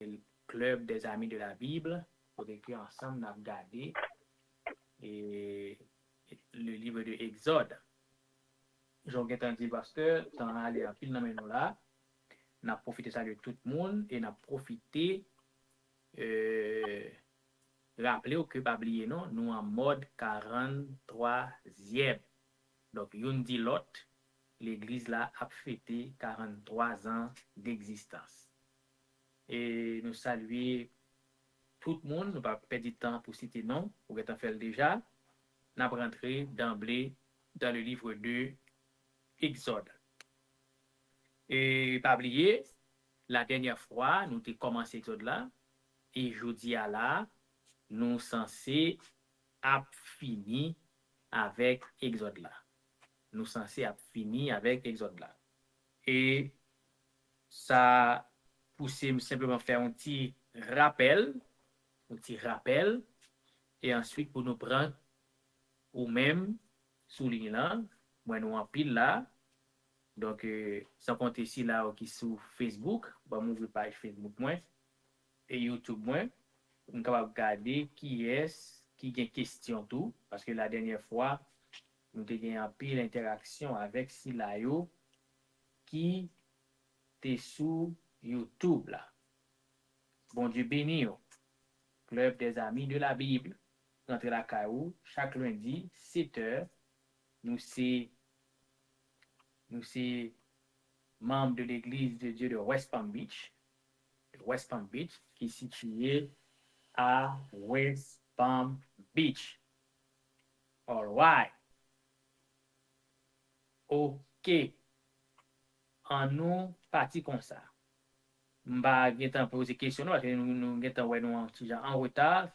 le Club des Amis de la Bible, pour que ensemble, nous avons regardé et le livre de Exode. J'en ai dit parce que, dans aller en pile dans nous là, on a profité ça de tout le monde et on a profité, euh, rappeler que, pas oublier, non, nous en mode 43e. Donc, yon dit l'autre, l'église là a fêté 43 ans d'existence. Et nous saluer tout le monde, nous pas perdre de temps pour citer non, pour être fait déjà. Nous avons rentré d'emblée dans le livre de Exode. Et pas oublier, la dernière fois, nous avons commencé Exode là, et jeudi à là, nous censés a fini avec Exode là. Nous censés a fini avec Exode là. Et ça poussé simplement faire un petit rappel, et ensuite pour nous prendre ou même souligner là, moi nous en pile là, donc sans compter ici là qui sur Facebook, bah m'ouvrir page Facebook moi et YouTube moi, on capable regarder qui est qui a question tout parce que la dernière fois nous avons eu un pile interaction avec Silayo qui était sur YouTube là. Bon Dieu béni, Club des Amis de la Bible, entre la Caillou, chaque lundi, 7 h. Nous sommes membres de l'Église de Dieu de West Palm Beach, qui est située à West Palm Beach. All right. OK. En nous, parti comme ça. M'a viens poser question parce que nous en retard.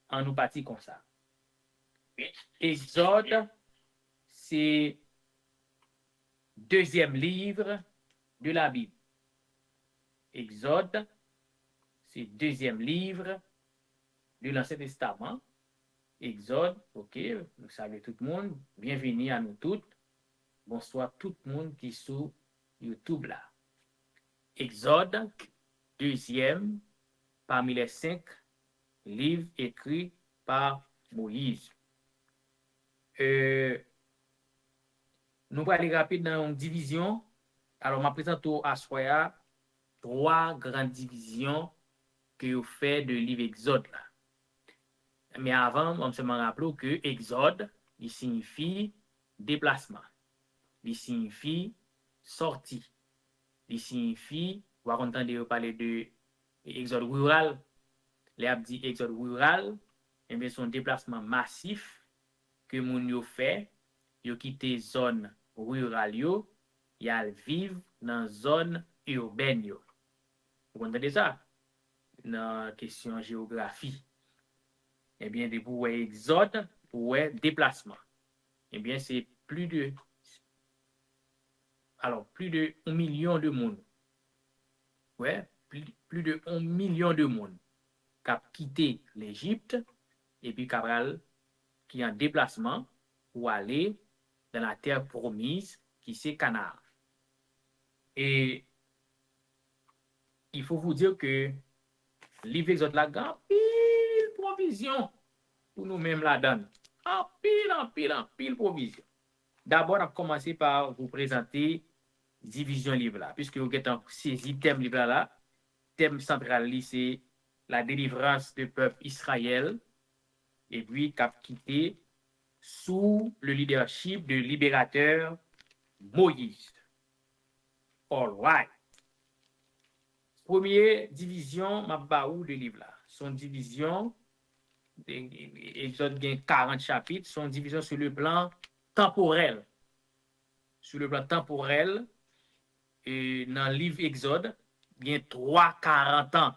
En nous parti comme ça. Exode, c'est deuxième livre de la Bible. Exode, c'est deuxième livre de l'Ancien Testament. Exode, ok, vous savez tout le monde, bienvenue à nous toutes. Bonsoir tout le monde qui est sur YouTube là. Exode, deuxième parmi les 5 livres écrits par Moïse. Nous allons aller rapide dans une division. Alors, je présente à Soya 3 grandes divisions que vous faites de livre Exode là. Mais avant, on se rappelle que Exode, il signifie déplacement, il signifie sortie, il signifie, on va entendre parler de Exode rural, les a dit Exode rural, et bien son déplacement massif que moun yo fait, yo quitté zone rurale yo, y a vivre dans zone urbaine yo. Vous entendez ça? Dans question géographie. Eh bien, des pour exode, pour déplacement. Eh bien, c'est plus de 1 million de monde. Ouais, plus de 1 million de monde qui a quitté l'Égypte et puis qui est en déplacement pour aller dans la terre promise qui c'est Canaan. Et il faut vous dire que livre Exode la grand pile provision pour nous-mêmes la donne. En pile provision. D'abord, on a commencé par vous présenter division livre là, puisque vous avez saisi thème livre là. Thème central, c'est la délivrance du peuple Israël et puis cap quitté sous le leadership de libérateur Moïse. All right. Première division, Mabaou de livre là. Son division, Exode gagne 40 chapitres, son division sur le plan temporel. Sur le plan temporel, et dans le livre Exode, il y a 40 ans.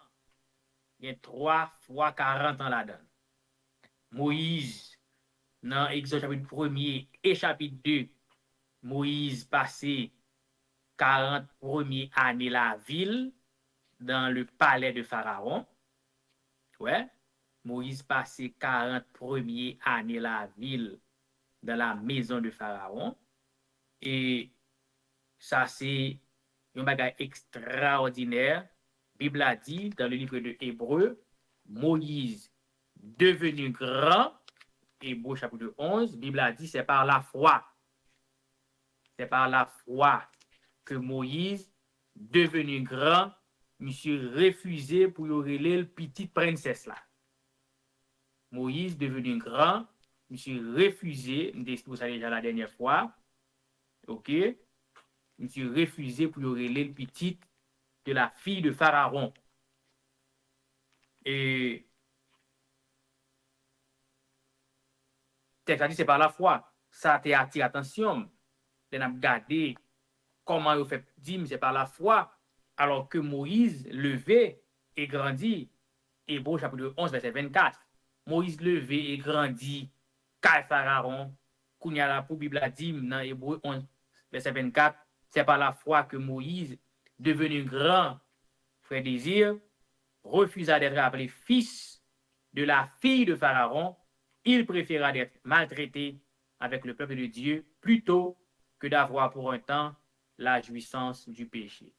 Il y a 3 fois 40 ans là-dedans. Moïse, dans Exode chapitre 1er et chapitre 2, Moïse passé 40 premières années la ville dans le palais de Pharaon. Ouais. Moïse passé 40 premières années la ville dans la maison de Pharaon. Et ça, c'est un bagage extraordinaire Bible a dit dans le livre de Hébreux, Moïse devenu grand, Hébreux chapitre 11, Bible a dit c'est par la foi. C'est par la foi que Moïse, devenu grand, monsieur refusé pour y auréler le petite princesse là. Moïse, devenu grand, monsieur refusé, on dit ça déjà la dernière fois, ok, monsieur refusé pour y auréler le petite de la fille de Pharaon. Et texte a dit c'est par la foi. Ça t'a attiré attention. On a regardé comment il fait dire, c'est par la foi. Alors que Moïse levé et grandit. Hébreux chapitre 11, verset 24. Moïse levé et grandit. Car Pharaon, Kounya la pour Bible a dit dans Hébreux 11, verset 24, c'est par la foi que Moïse, devenu grand, frère désir, refusa d'être appelé fils de la fille de Pharaon. Il préféra d'être maltraité avec le peuple de Dieu plutôt que d'avoir pour un temps la jouissance du péché.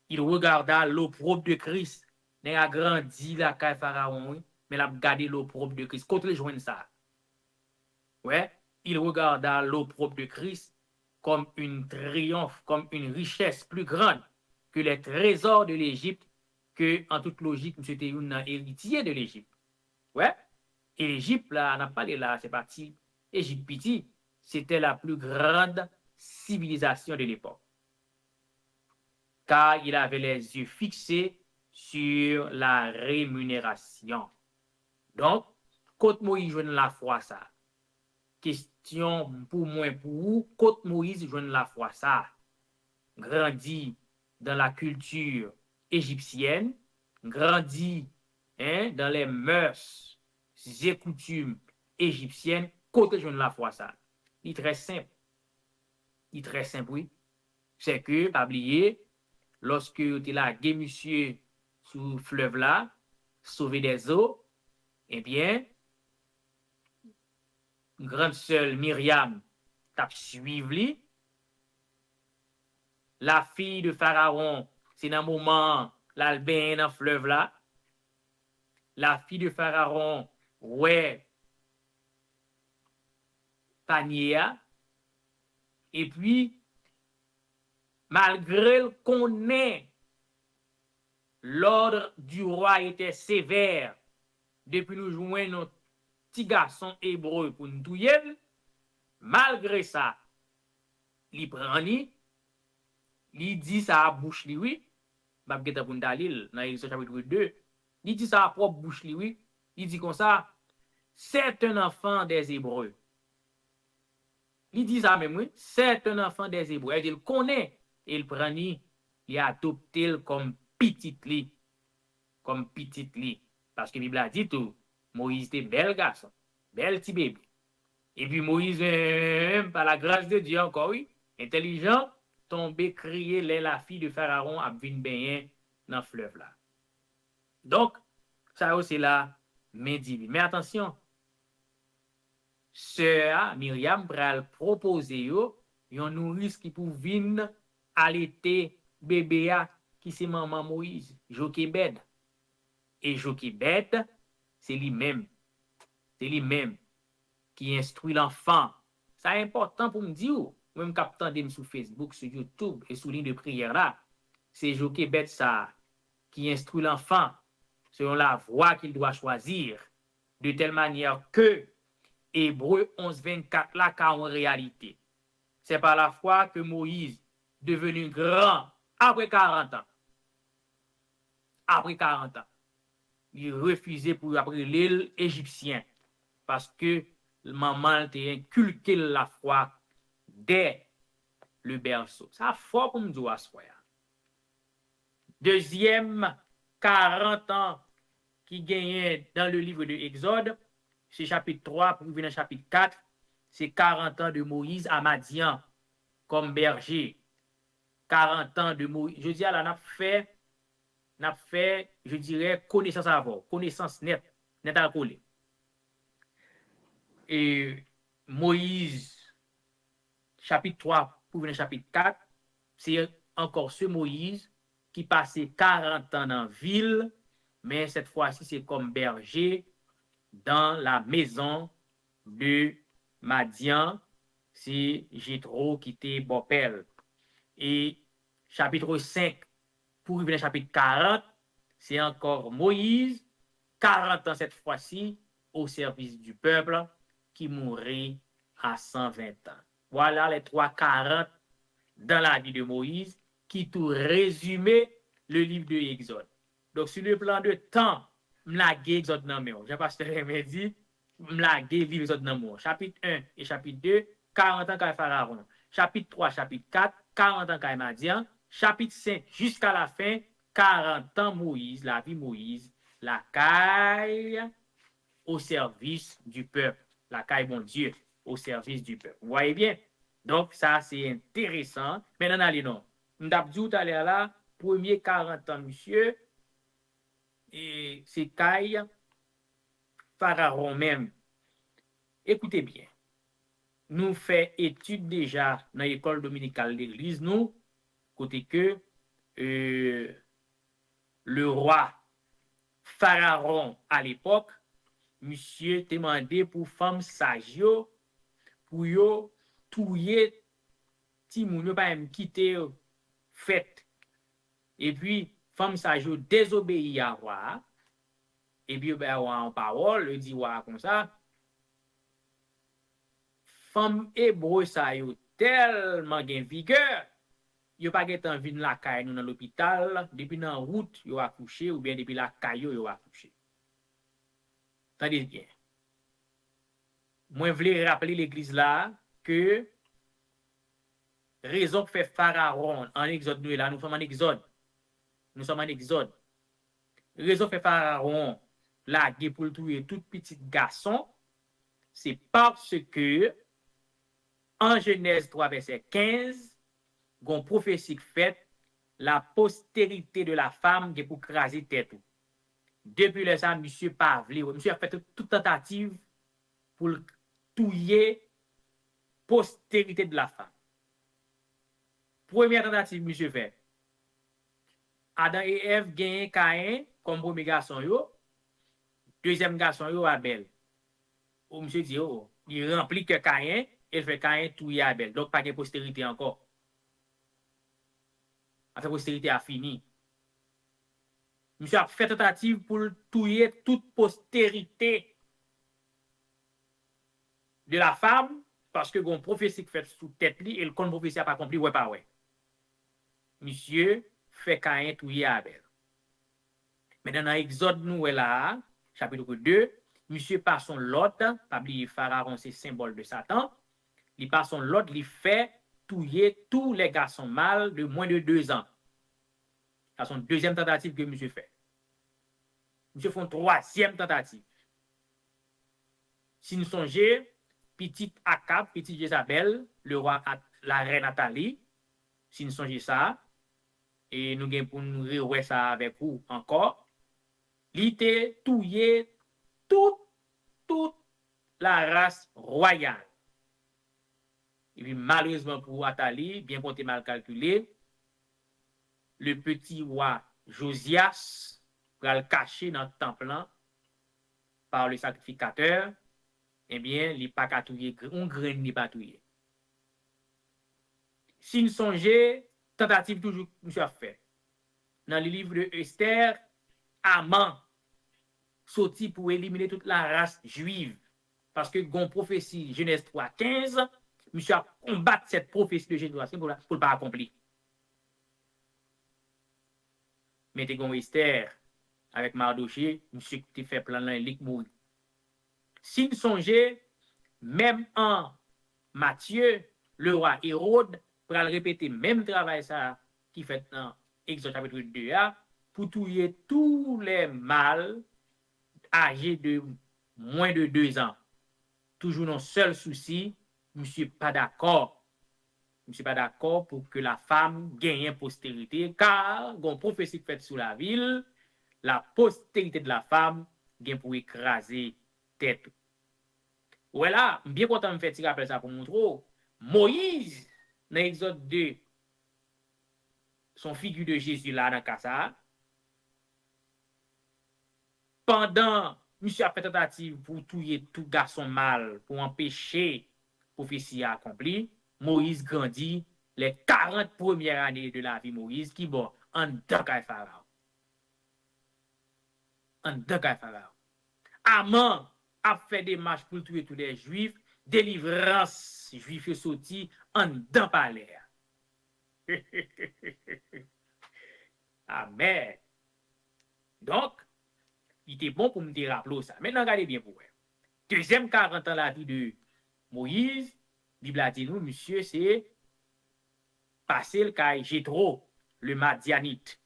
Il regarda l'opprobre de Christ. Il a grandi la caille Pharaon, mais il a gardé l'opprobre de Christ. Contre les joints ça. Ouais, il regarda l'opprobre de Christ comme une triomphe, comme une richesse plus grande que les trésors de l'Égypte, que en toute logique, c'était un héritier de l'Égypte. Ouais, et l'Égypte, là, on n'a pas là, c'est parti. Égypte petit, c'était la plus grande civilisation de l'époque. Car il avait les yeux fixés sur la rémunération. Donc, quand Moïse joue la foi, ça. Question pour moi, pour vous, quand Moïse joue la foi, ça. Grandit dans la culture égyptienne, grandit dans les mœurs et coutumes égyptiennes, côté joue la foi, ça. Il est très simple. Il est très simple, oui. C'est que, pas oublier, lorsque tu es là, monsieur sous fleuve là, sauver des eaux, eh bien, grande sœur Myriam t'a suivi. La fille de Pharaon, c'est dans le moment, l'albin dans le fleuve là. La fille de Pharaon, ouais, panier. Et puis, malgré qu'on ait l'ordre du roi était sévère, depuis nous joignons notre petit garçon hébreu pour nous tuer, malgré ça, il prend il dit ça à bouche li oui, babgeta pour Dalil dans Exode chapitre 2, il dit ça à propre bouche li oui, il dit comme ça, c'est un enfant des Hébreux. Il dit ça même oui, c'est un enfant des Hébreux, il connaît, il prend il adopte comme petit li, parce que la Bible a dit tout, Moïse était bel garçon, bel petit bébé. Et puis Moïse, par la grâce de Dieu encore, oui, intelligent, tombé, crié, la fille de Pharaon a venu baigner dans le fleuve là. Donc, ça c'est là, mais attention, sœur Myriam pral proposer yon nourrice qui pour venir allaiter bébé qui c'est maman Moïse, Jochebed. Et Jochebed, c'est lui-même qui instruit l'enfant. C'est important pour me dire, même captant sur Facebook, sur YouTube et sur ligne de prière là, c'est Jochebed ça qui instruit l'enfant selon la voie qu'il doit choisir, de telle manière que Hébreux 11:24 là qu'a en réalité. C'est par la foi que Moïse, devenu grand après 40 ans, il refusait pour après l'île égyptien parce que maman t'a inculqué la foi dès le berceau. Ça fort pour me dire à soi. Deuxième 40 ans qui gagnait dans le livre de Exode, c'est chapitre 3 pour venir chapitre 4, c'est 40 ans de Moïse à Madian comme berger. 40 ans de Moïse. Je dis à la n'a fait, je dirais, connaissance avant, connaissance nette à coller. Et Moïse, chapitre 3 pour venir chapitre 4, c'est encore ce Moïse qui passait 40 ans dans la ville, mais cette fois-ci, c'est comme berger dans la maison de Madian, c'est Jéthro qui était Bopel. Et chapitre 5, pour revenir au chapitre 40, c'est encore Moïse, 40 ans cette fois-ci, au service du peuple, qui mourrait à 120 ans. Voilà les 340 dans la vie de Moïse, qui tout résumé le livre de Exode. Donc, sur le plan de temps, m'lage Exode nan men. Jean-Pasteur Aimé dit, m'lage livre Exode nan men. Chapitre 1 et chapitre 2, 40 ans kay Pharaon. Chapitre 3, chapitre 4, 40 ans kay Madian. Chapitre 5, jusqu'à la fin, 40 ans Moïse, la vie Moïse, la caille au service du peuple. La caille, bon Dieu, au service du peuple. Vous voyez bien? Donc, ça, c'est intéressant. Maintenant, allez, non. M'dabdou tout à l'heure là, premier 40 ans, monsieur, et c'est caille Pharaon même. Écoutez bien. Nous fait étude déjà dans l'école dominicale d'église, nous, côté que le roi Pharaon à l'époque, monsieur demandé pour femme sage pour yo touyer ti moun yo pas même quitter fête. Et puis femme sage désobéit à roi. Et puis ben en parole, le dit roi comme ça. Femme hébreu ça yo tellement gen vigueur, yo pas gen envie de la caille nous dans l'hôpital, depuis dans route yo accouché ou bien depuis la caille yo accouché. Tandis bien. Moi voulais rappeler l'église là que raison fait Pharaon en Exode nous là, nous sommes en Exode. Nous sommes en Exode. Raison fait Pharaon là pour tuer tout petit garçon, c'est parce que en Genèse 3 verset 15, gon prophétie faite la postérité de la femme qui pour craser tête. Depuis le ça monsieur pas vle, monsieur a fait toute tentative pour touiller postérité de la femme. Première tentative monsieur fait. Adam et Ève gagnent Caïn comme premier garçon yo. Deuxième garçon yo Abel. Ou monsieur dit oh, il remplit que Caïn, il fait Caïn touiller Abel. Donc pas de postérité encore. La postérité a fini. Monsieur a fait tentative pour touiller toute postérité de la femme parce que gon prophétie fait sous tête li et le con prophétie a pas accompli ouais pas ouais. Monsieur fait Caïn touiller Abel. Maintenant dans Exode nous là, chapitre 2, monsieur par son lot, pas oublier Pharaon c'est symbole de Satan, il par son lot, il fait touiller tous les garçons mâles de moins de 2 ans. C'est son deuxième tentative que monsieur fait. Monsieur fait une troisième tentative. Si nous songeons, petite Akab, petite Jézabel, le roi, la reine Nathalie, si nous songeons ça, et nous avons pour nous revoir ça avec vous encore, il était touillé toute la race royale. Et puis malheureusement pour Athalie, bien qu'on ait mal calculé, le petit roi Josias va le cacher dans le temple par le sacrificateur, eh bien, il n'est pas catouillé, on grain n'est pas touillé. Si nous songeons, tentative toujours monsieur a fait. Dans le livre de Esther, Aman sorti pour éliminer toute la race juive. Parce que gon prophétie Genèse 3, 15, monsieur a combattu cette prophétie de Genèse 3 pour ne pas accomplir. Mettez gon Esther avec Mardoché, monsieur qui fait plan là, il mourir. Si nous songeons, même en Matthieu, le roi Hérode, pour répéter même travail ça qui fait dans Exode chapitre 2 pour tuer tous les mâles âgés de moins de 2 ans. Toujours non seul souci, monsieur pas d'accord. Monsieur pas d'accord pour que la femme gagne postérité, car gon prophétie faite sur la ville, la postérité de la femme gagne pour écraser tête. Voilà, bien content de faire tirer après ça pour montrer Moïse dans Exode 2 son figure de Jésus là dans casa. Pendant monsieur a fait tentative pour tuer tout garçon mâle pour empêcher prophétie accomplie, Moïse grandit les 40 premières années de la vie Moïse qui bon en dedans Pharaon. En dedans Pharaon. Amant a fait des marches pour tuer tous les juifs, délivrance juif est sorti en dedans palais. Amen. Donc, il était bon pour me dire rappeler ça. Maintenant, regardez bien pour vous. Deuxième 40 ans la vie de Moïse, la Bible a dit nous, monsieur, c'est passé le cas Jéthro, le Madianite.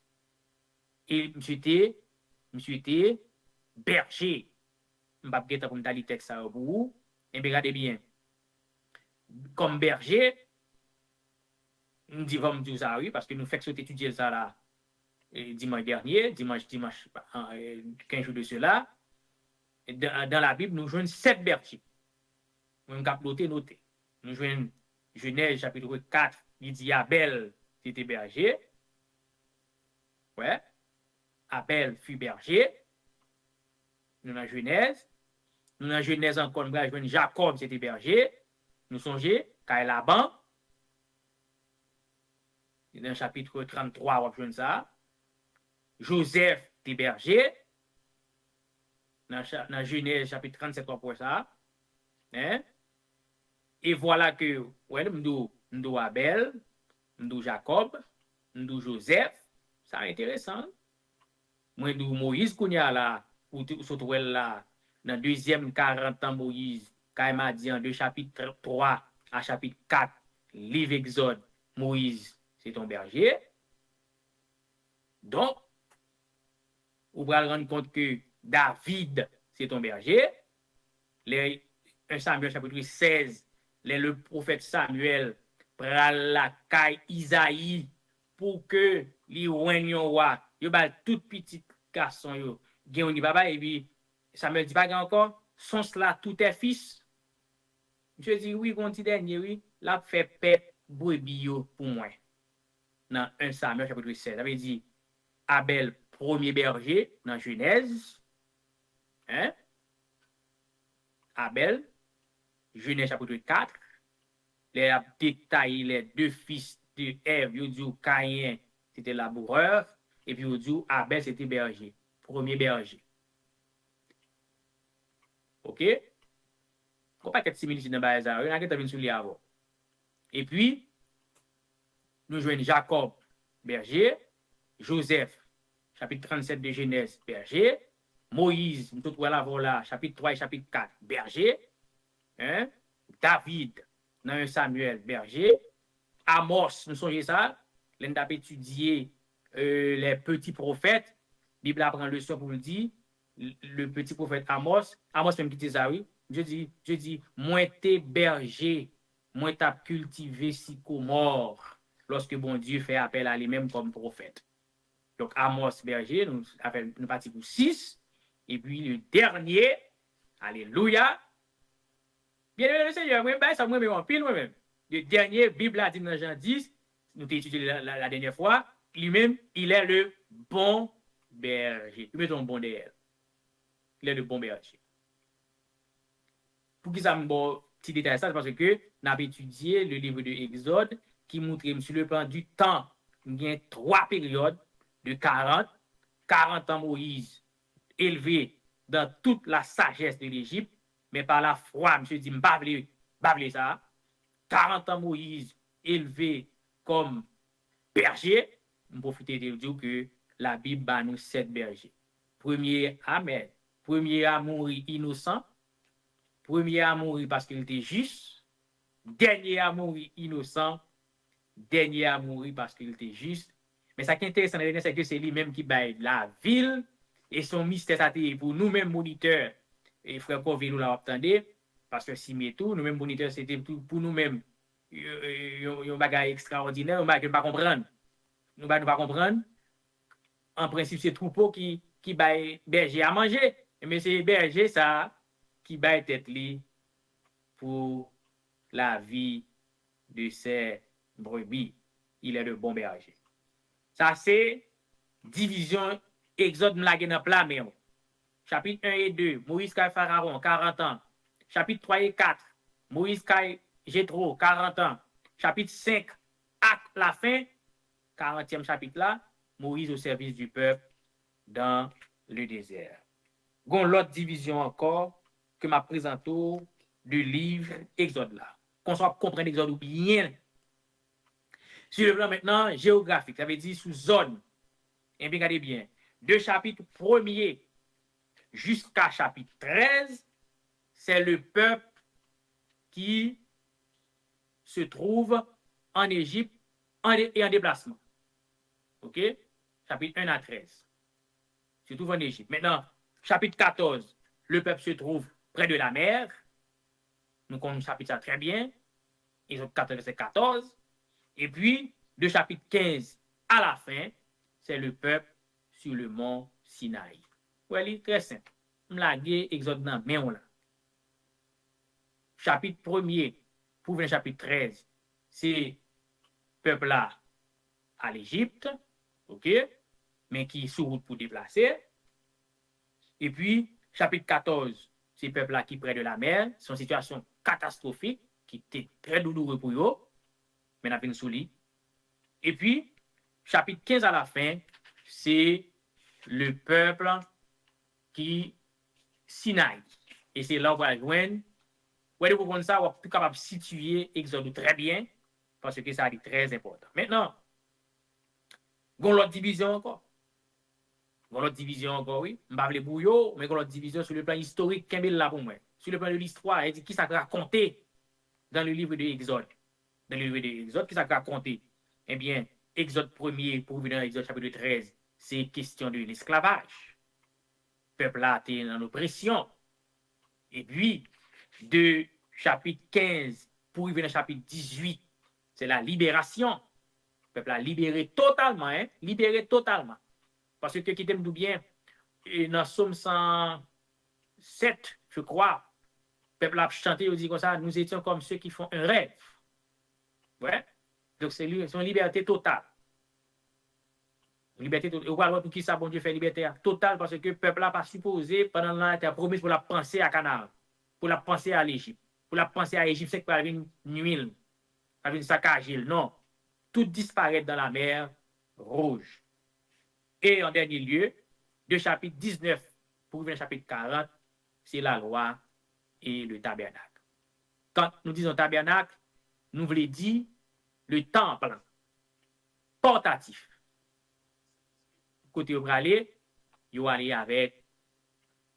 Et monsieur était berger. Je ne vais pas dire pour me dire le texte pour vous. Et bien, regardez bien. Comme berger, nous disons ça, oui, parce que nous faisons étudier ça là dimanche dernier, dimanche 15 jours de cela. Dans la Bible, nous jouons 7 bergers. Nous avons noté. Nous jouons Genèse chapitre 4, il dit Abel était berger. Ouais. Abel fut berger. Nous avons Genèse. Nous avons Genèse encore, nous avons Jacob c'était berger. Nous songeons, quand Laban. Dans le chapitre 33, on va ça. Joseph était berger. Dans Genèse chapitre 37, on voit ça. Hein? Et voilà que, ouais, nous Abel, nous Jacob, nous Joseph. Ça intéressant. Moi, nous Moïse, qu'on y a là, ou surtout là, dans deuxième 40 ans, Moïse, quand il m'a dit en 2 chapitre 3 à chapitre 4, livre Exode, Moïse, c'est ton berger. Donc, vous allez rendre compte que David, c'est ton berger. 1 Samuel chapitre 16, le prophète Samuel prend la caille Isaïe pour que les rois, il y a tout petit garçon, il y a papa, et puis Samuel dit pas encore, sont cela tout est fils. Je dis oui, on dit dernier, oui, là fait paix brebis pour moi. Dans 1 Samuel chapitre 16, ça veut dire Abel, premier berger, dans Genèse. Hein? Abel, Genèse chapitre 4. Les détails, les 2 fils de Ève, ils dit Caïn, c'était laboureur, et puis ils dit Abel, c'était berger, premier berger. OK? On pas quelque similitude dans le ça, on a quelque chose avant. Et puis, nous jouons Jacob, berger, Joseph, chapitre 37 de Genèse, berger, Moïse, tout voilà, chapitre 3 et chapitre 4, berger, hein? David, dans 1 Samuel, berger, Amos, nous songeons ça, l'on a étudié les petits prophètes, la Bible apprend le son pour le dire, le petit prophète Amos même qui dit ça, oui, je dis, moi t'es berger, moi t'as cultivé sycomore, lorsque bon Dieu fait appel à lui-même comme prophète. Donc Amos berger, nous partis pour 6, et puis le dernier, alléluia, bien aimé le Seigneur, moi-même en pile, moi-même. Le dernier, Bible a dit dans Jean 10, nous avons étudié la dernière fois, lui-même, il est le bon berger. Il met son bon derrière. Il est le bon berger. Pour qui ça me bon petit détail ça, c'est parce que nous avons étudié le livre de Exode qui montre sur le plan du temps, il y a 3 périodes de 40 ans Moïse élevé dans toute la sagesse de l'Égypte, mais par la foi, monsieur dit, m'bavle ça. 40 ans Moïse élevé comme berger, je profite de dire que la Bible a nous 7 bergers. Premier Amen. Premier à mourir innocent. Premier à mourir parce qu'il était juste. Dernier à mourir innocent. Dernier à mourir parce qu'il était juste. Mais ça qui est intéressant, c'est que c'est lui-même qui baille la ville et son mystère ça pour nous-mêmes moniteurs. Et frère Corvé nous l'a obtenu parce que si tout, nous-mêmes moniteurs, c'était pour nous-mêmes un bagage extraordinaire, un bagage que nous ne pas comprendre. Nous ne pas comprendre. En principe, c'est troupeau qui baille berger à manger. Mais c'est berger ça qui baille tête li pour la vie de ses brebis. Il est le bon berger. Ça, c'est division Exode m'lage dans plat, mais chapitre 1 et 2, Moïse Kay Pharaon, 40 ans. Chapitre 3 et 4, Moïse Kay Jéthro, 40 ans. Chapitre 5, à la fin, 40e chapitre là, Moïse au service du peuple dans le désert. Gon l'autre division encore que m'a présenté du livre Exode là. Qu'on soit comprendre Exode bien. Sur le plan maintenant géographique, ça veut dire sous zone. Et bien regardez bien. De chapitre 1er jusqu'à chapitre 13, c'est le peuple qui se trouve en Égypte et en déplacement. OK? Chapitre 1 à 13. Se trouve en Égypte. Maintenant, chapitre 14, le peuple se trouve près de la mer. Nous connaissons le chapitre ça très bien. Exode 14, verset 14. Et puis, de chapitre 15 à la fin, c'est le peuple sur le mont Sinaï. Oui, très simple. M'laguer Exode dans main là. Chapitre 1er pour venir chapitre 13, c'est peuple là à l'Égypte, OK? Mais qui est sur route pour déplacer. Et puis, chapitre 14, c'est peuple là qui est près de la mer, c'est une situation catastrophique qui était très douloureuse pour eux, mais on a sous lit. Et puis, chapitre 15 à la fin, c'est le peuple qui Sinaï. Et c'est là où on va joindre. Vous allez comprendre ça, on va être capable de situer Exode très bien, parce que ça est très important. Maintenant, on a l'autre division encore. On a l'autre division encore, oui. Je ne vais pas bouillot, mais on a l'autre division sur le plan historique, qu'est-ce là pour moi? Sur le plan de l'histoire, elle dit qui ça raconté dans le livre de Exode. Dans le livre de Exode, qui ça raconté? Eh bien, Exode 1er, pour venir dans Exode chapitre 13, c'est question de l'esclavage. Le peuple là était en oppression. Et puis, de chapitre 15 pour venir dans chapitre 18, c'est la libération. Le peuple a libéré totalement, hein? Libéré totalement. Parce que, qui t'aime bien, dans Somme 107, je crois, le peuple a chanté, il dit comme ça, nous étions comme ceux qui font un rêve. Ouais. Donc, c'est une liberté totale. Liberté totale. Ou alors, pour qui ça, bon Dieu, fait liberté totale, parce que le peuple n'a pas supposé, pendant l'an, il a promis pour la penser à Canaan, pour la penser à l'Égypte. Pour la penser à l'Égypte, c'est qu'il y avait une nuit, avec une saccagile. Non. Tout disparaît dans la mer Rouge. Et en dernier lieu, de chapitre 19 pour le chapitre 40, c'est la loi et le tabernacle. Quand nous disons tabernacle, nous voulons dire le temple portatif. Côté où aller, il va aller avec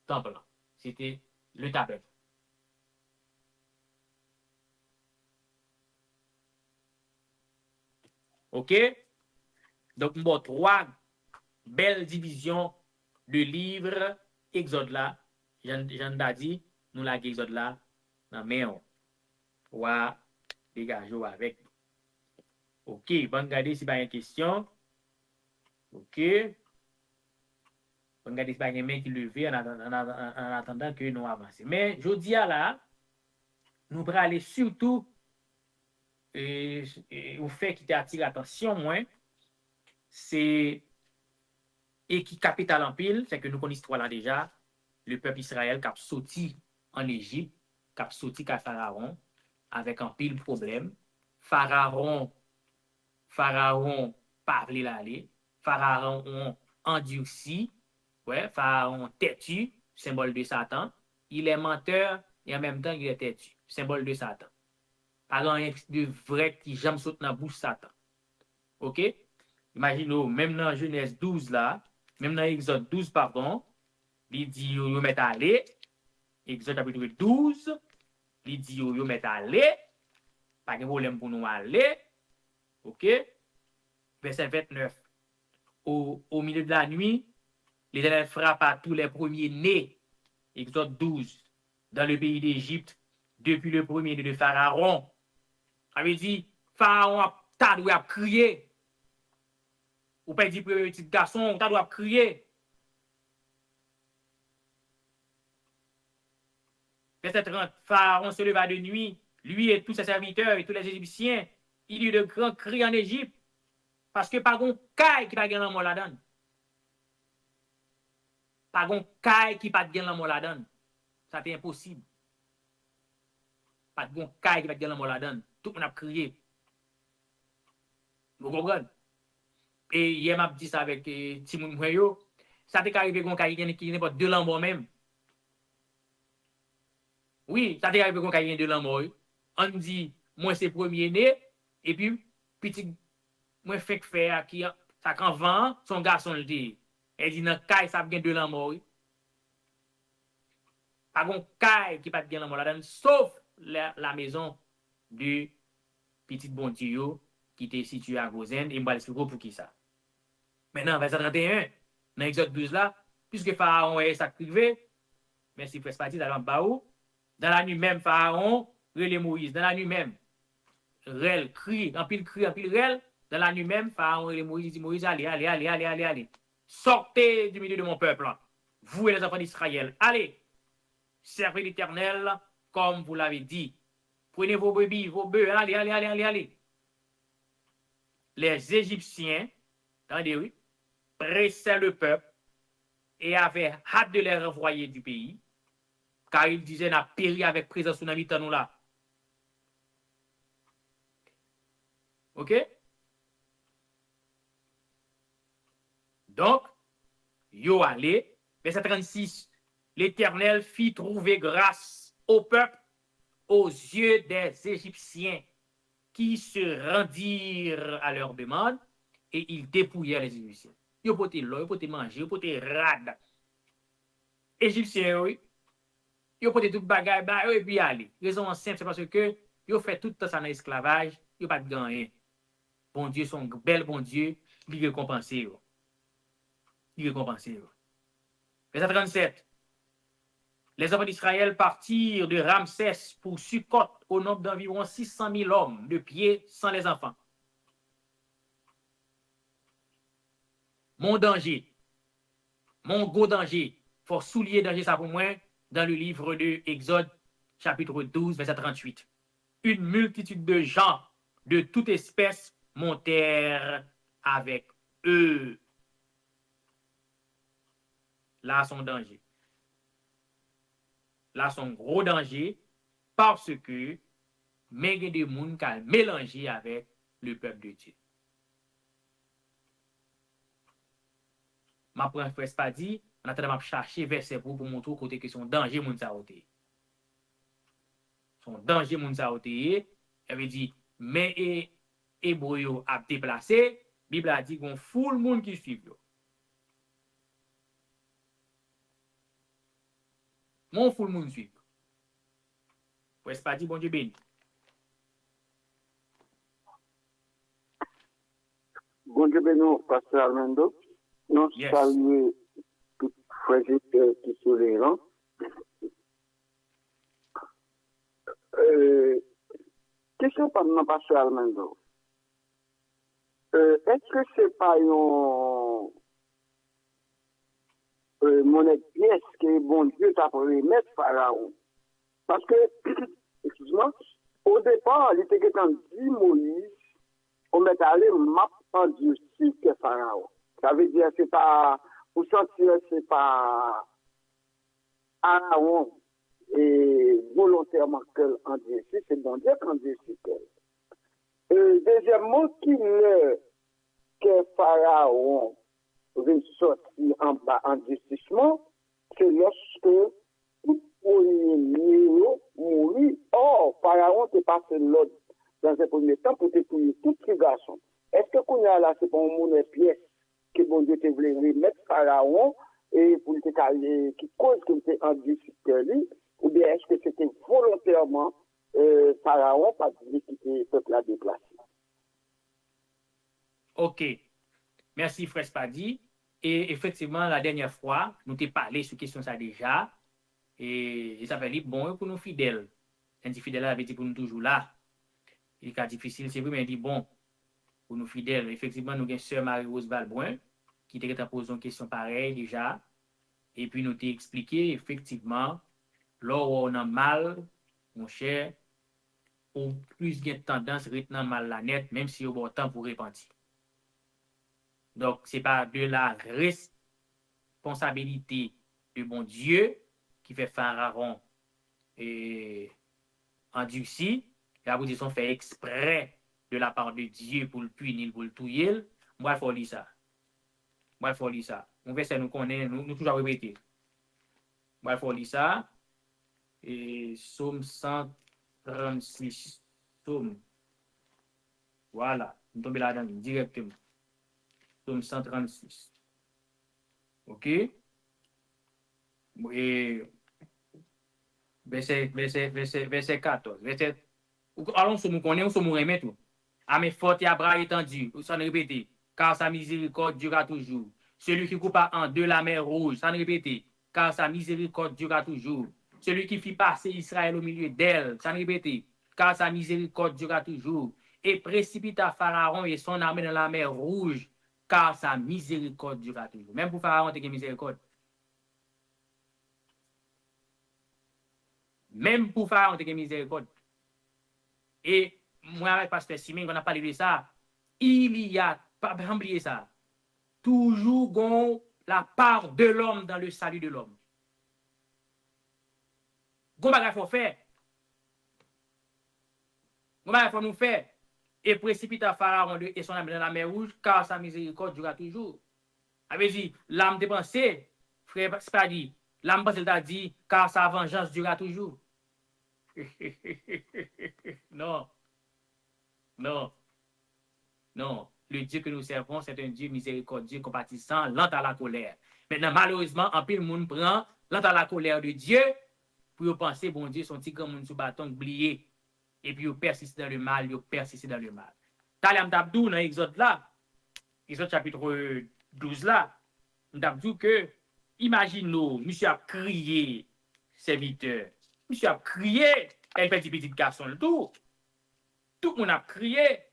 temple. C'était le tabernacle. OK? Donc, nous avons trois belles divisions de livre Exode là. J'en ai dit, nous l'avons Exode là, dans main. Ou à dégager avec. OK, bon, regardez si il y a une question. OK. Bon, regardez si il y a une main qui levée en attendant que nous avancions. Mais je dis là, nous allons aller surtout au fait qui t'attire l'attention, moi, c'est et qui capital en pile, c'est que nous connaissons l'histoire là déjà, le peuple Israël qui a sorti en Égypte, qui a sorti qu'à Pharaon, avec un pile problème. Pharaon parlait l'aller, Pharaon endurci, ouais, Pharaon têtu, symbole de Satan. Il est menteur et en même temps il est têtu, symbole de Satan. Pas rien de vrai qui jamais saute dans la bouche Satan. OK? Imaginez, même dans Genèse 12 là, même dans Exode 12, pardon, il dit yo met aller, Exode chapitre 12, il dit yo met aller, pas de problème pour nous aller. OK? Verset 29. Au milieu de la nuit, l'Éternel frappa tous les premiers-nés, Exode 12, dans le pays d'Égypte, depuis le premier-né de Pharaon. Ça veut dire, Pharaon t'a dû crier. Ou pas dit petit garçon, t'a dû crier. Verset 30, Pharaon se leva de nuit, lui et tous ses serviteurs et tous les Égyptiens. Il y eut de grands cris en Égypte. Parce que pas gon caille qui pas gen l'amour la donne. Pas gon caille qui pas gen l'amour la donne. Ça c'est impossible. Pas gon caille qui pas gen l'amour la donne. Tout le monde a crié. Vous comprenez? Et hier m'a dit ça avec Timoun Mouyo. Ça t'est arrivé gon caille qui n'est pas deux l'amour même. Oui, ça t'est arrivé gon caille de l'amour. On dit moi c'est premier né et puis petit moi fait faire qui ça quand vent son garçon le dit. Elle dit dans caille ça gen de l'amour. Pas gon caille qui pas gen l'amour là-dedans sauf la maison de petit bon Dieu qui était situé à Gozen et m'va expliquer pour qui ça. Maintenant verset 31 dans Exode 12 là, puisque Pharaon est sacrifié, merci frère parti dans Baou, dans la nuit même Pharaon relè Moïse, dans la nuit même Rel crie, en pile Rel, dans la nuit même Pharaon relè Moïse, dit Moïse allez. Sortez du milieu de mon peuple, vous et les enfants d'Israël, allez, servez l'Éternel comme vous l'avez dit. Prenez vos brebis, vos bœufs, allez. Les Égyptiens, attendez, oui, pressaient le peuple et avaient hâte de les renvoyer du pays, car ils disaient, n'a péri avec présence dans nous là. OK? Donc, yo allé, verset 36, l'Éternel fit trouver grâce au peuple aux yeux des Égyptiens qui se rendirent à leur demande et ils dépouillèrent les Égyptiens. Yo pote l'eau, yo pote manger, yo pote rad. Égyptiens, oui. Yo pote tout bagay, et puis aller. Raison simple, c'est parce que yo fait tout ça dans l'esclavage, yo pas de gagner. Bon Dieu, son bel bon Dieu, il récompense. Verset 37. Les enfants d'Israël partirent de Ramsès pour Sukkot au nombre d'environ 600 000 hommes de pied sans les enfants. Mon danger, mon gros danger, faut souligner danger ça pour moi dans le livre de Exode, chapitre 12, verset 38. Une multitude de gens de toute espèce montèrent avec eux. Là, son danger. Là, son gros danger, parce que mais de monde qui a mélangé avec le peuple de Dieu. Ma prend frère pas dit, on attend m'a chercher verset pour montrer côté que son danger moun sa oté. Son danger moun sa oté, elle veut dire mais hébreu a déplacé, Bible a dit qu'on foule monde qui suit yo. Mon foule monde suit. Frère pas dit bon Dieu béni. Bon Dieu béni, pasteur Armando. Nous saluons tout frère qui sont les rangs. Question par mon pasteur Armando. Est-ce que c'est pas une monnaie de pièce que bon Dieu t'a pour remettre Pharaon? Parce que, excuse-moi, au départ, il était dit Moïse, on met allé map en Dieu si que Pharaon. Ça veut dire c'est pas, pour sentir c'est pas Aaron et volontairement qu'en Dieu si, c'est bon Dieu qu'en Dieu si qu'elle. Deuxièmement, qu'il est que Pharaon ressorti en bas en justissement, c'est lorsque tout premier mourit. Or, Pharaon te passe l'ordre dans un premier temps pour dépouiller tout les garçons. Est-ce que qu'on a là, c'est pour une monnaie pièce que bon Dieu te voulait remettre Pharaon et pour qui cause qu'il était en difficulté, ou bien est-ce que c'était volontairement Pharaon parce qu'il était peuple à déplacer? OK. Merci, frère Spadi. Et effectivement, la dernière fois, nous t'ai parlé sur question ça déjà. Et ça fait bon pour nous fidèles. Un fidèle avait dit pour nous toujours là. Il est difficile, c'est vrai, mais il dit bon, pour nous fidèles. Effectivement, nous avons sœur Marie-Rose Balbrun qui t'a posé une question pareille déjà. Et puis nous t'ai expliqué, effectivement, là où on a mal, mon cher, ou plus de tendance à retenir mal la net, même si on a temps pour repentir. Donc, ce n'est pas de la responsabilité de bon Dieu qui fait Pharaon endurci. La position fait exprès de la part de Dieu pour le punir, pour le tuer. Moi, il faut lire ça. Moi, il faut lire ça. On verset nous connaît, nous toujours répéter. Moi, il faut lire ça. Et Psaume 136. Psaume. Voilà. Nous tombons là-dedans directement. Psaume 136. OK? Et verset 14. Allons sur nous connaît, on se nous remet tout. À mes fortes et à bras étendus. Ça ne répéter. Car sa miséricorde durera toujours. Celui qui coupa en deux la mer rouge. Ça ne répéter. Car sa miséricorde durera toujours. Celui qui fit passer Israël au milieu d'elle. Ça ne répéter. Car sa miséricorde durera toujours. Et précipita Pharaon et son armée dans la mer rouge. Car sa miséricorde durera toujours. Même pour Pharaon, tu as miséricorde. Même pour Pharaon, tu as miséricorde. Et moi, avec Pasteur Simon, on a parlé de ça. Il y a, pas oublier ça, toujours la part de l'homme dans le salut de l'homme. Gon bagay faut faire. Gon bagay faut nous faire. Et précipita Pharaon et son âme dans la mer rouge, car sa miséricorde durera toujours. Avait dit, l'âme dépensée, frère, c'est pas dit. L'âme pensée t'a dit, car sa vengeance durera toujours. Non. Non. Non. Le Dieu que nous servons, c'est un Dieu miséricordieux, compatissant, lent à la colère. Maintenant, malheureusement, un peu le monde prend lent à la colère de Dieu pour penser, bon Dieu, son petit grand monde sous bâton, oublié. Et puis, il persiste dans le mal, il persiste dans le mal. Talem Dabdou, dans l'Exode là, Exode chapitre 12 là, Dabdou que, imagine-nous, monsieur a crié, serviteur, monsieur a crié, elle fait des petits garçons le tout. Tout le monde a crié,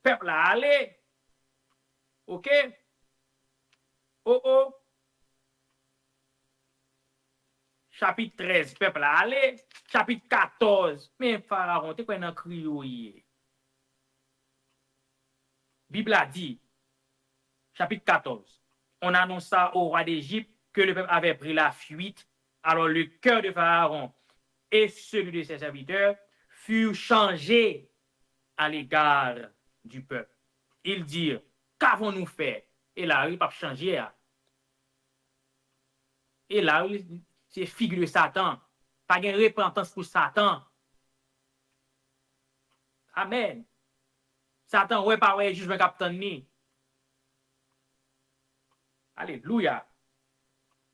peuple a allé. OK? Oh oh. Chapitre 13, peuple a allé. Chapitre 14, mais Pharaon, t'es quoi dans crié? Bible a dit, chapitre 14, on annonça au roi d'Égypte que le peuple avait pris la fuite. Alors le cœur de Pharaon et celui de ses serviteurs furent changés à l'égard du peuple. Ils dirent, qu'avons-nous fait? Et là, il n'a pas changé. Et là, c'est figure de Satan. Pas de repentance pour Satan. Amen. Satan, ouais, pas ouais, jugement capitaine ni. Alléluia.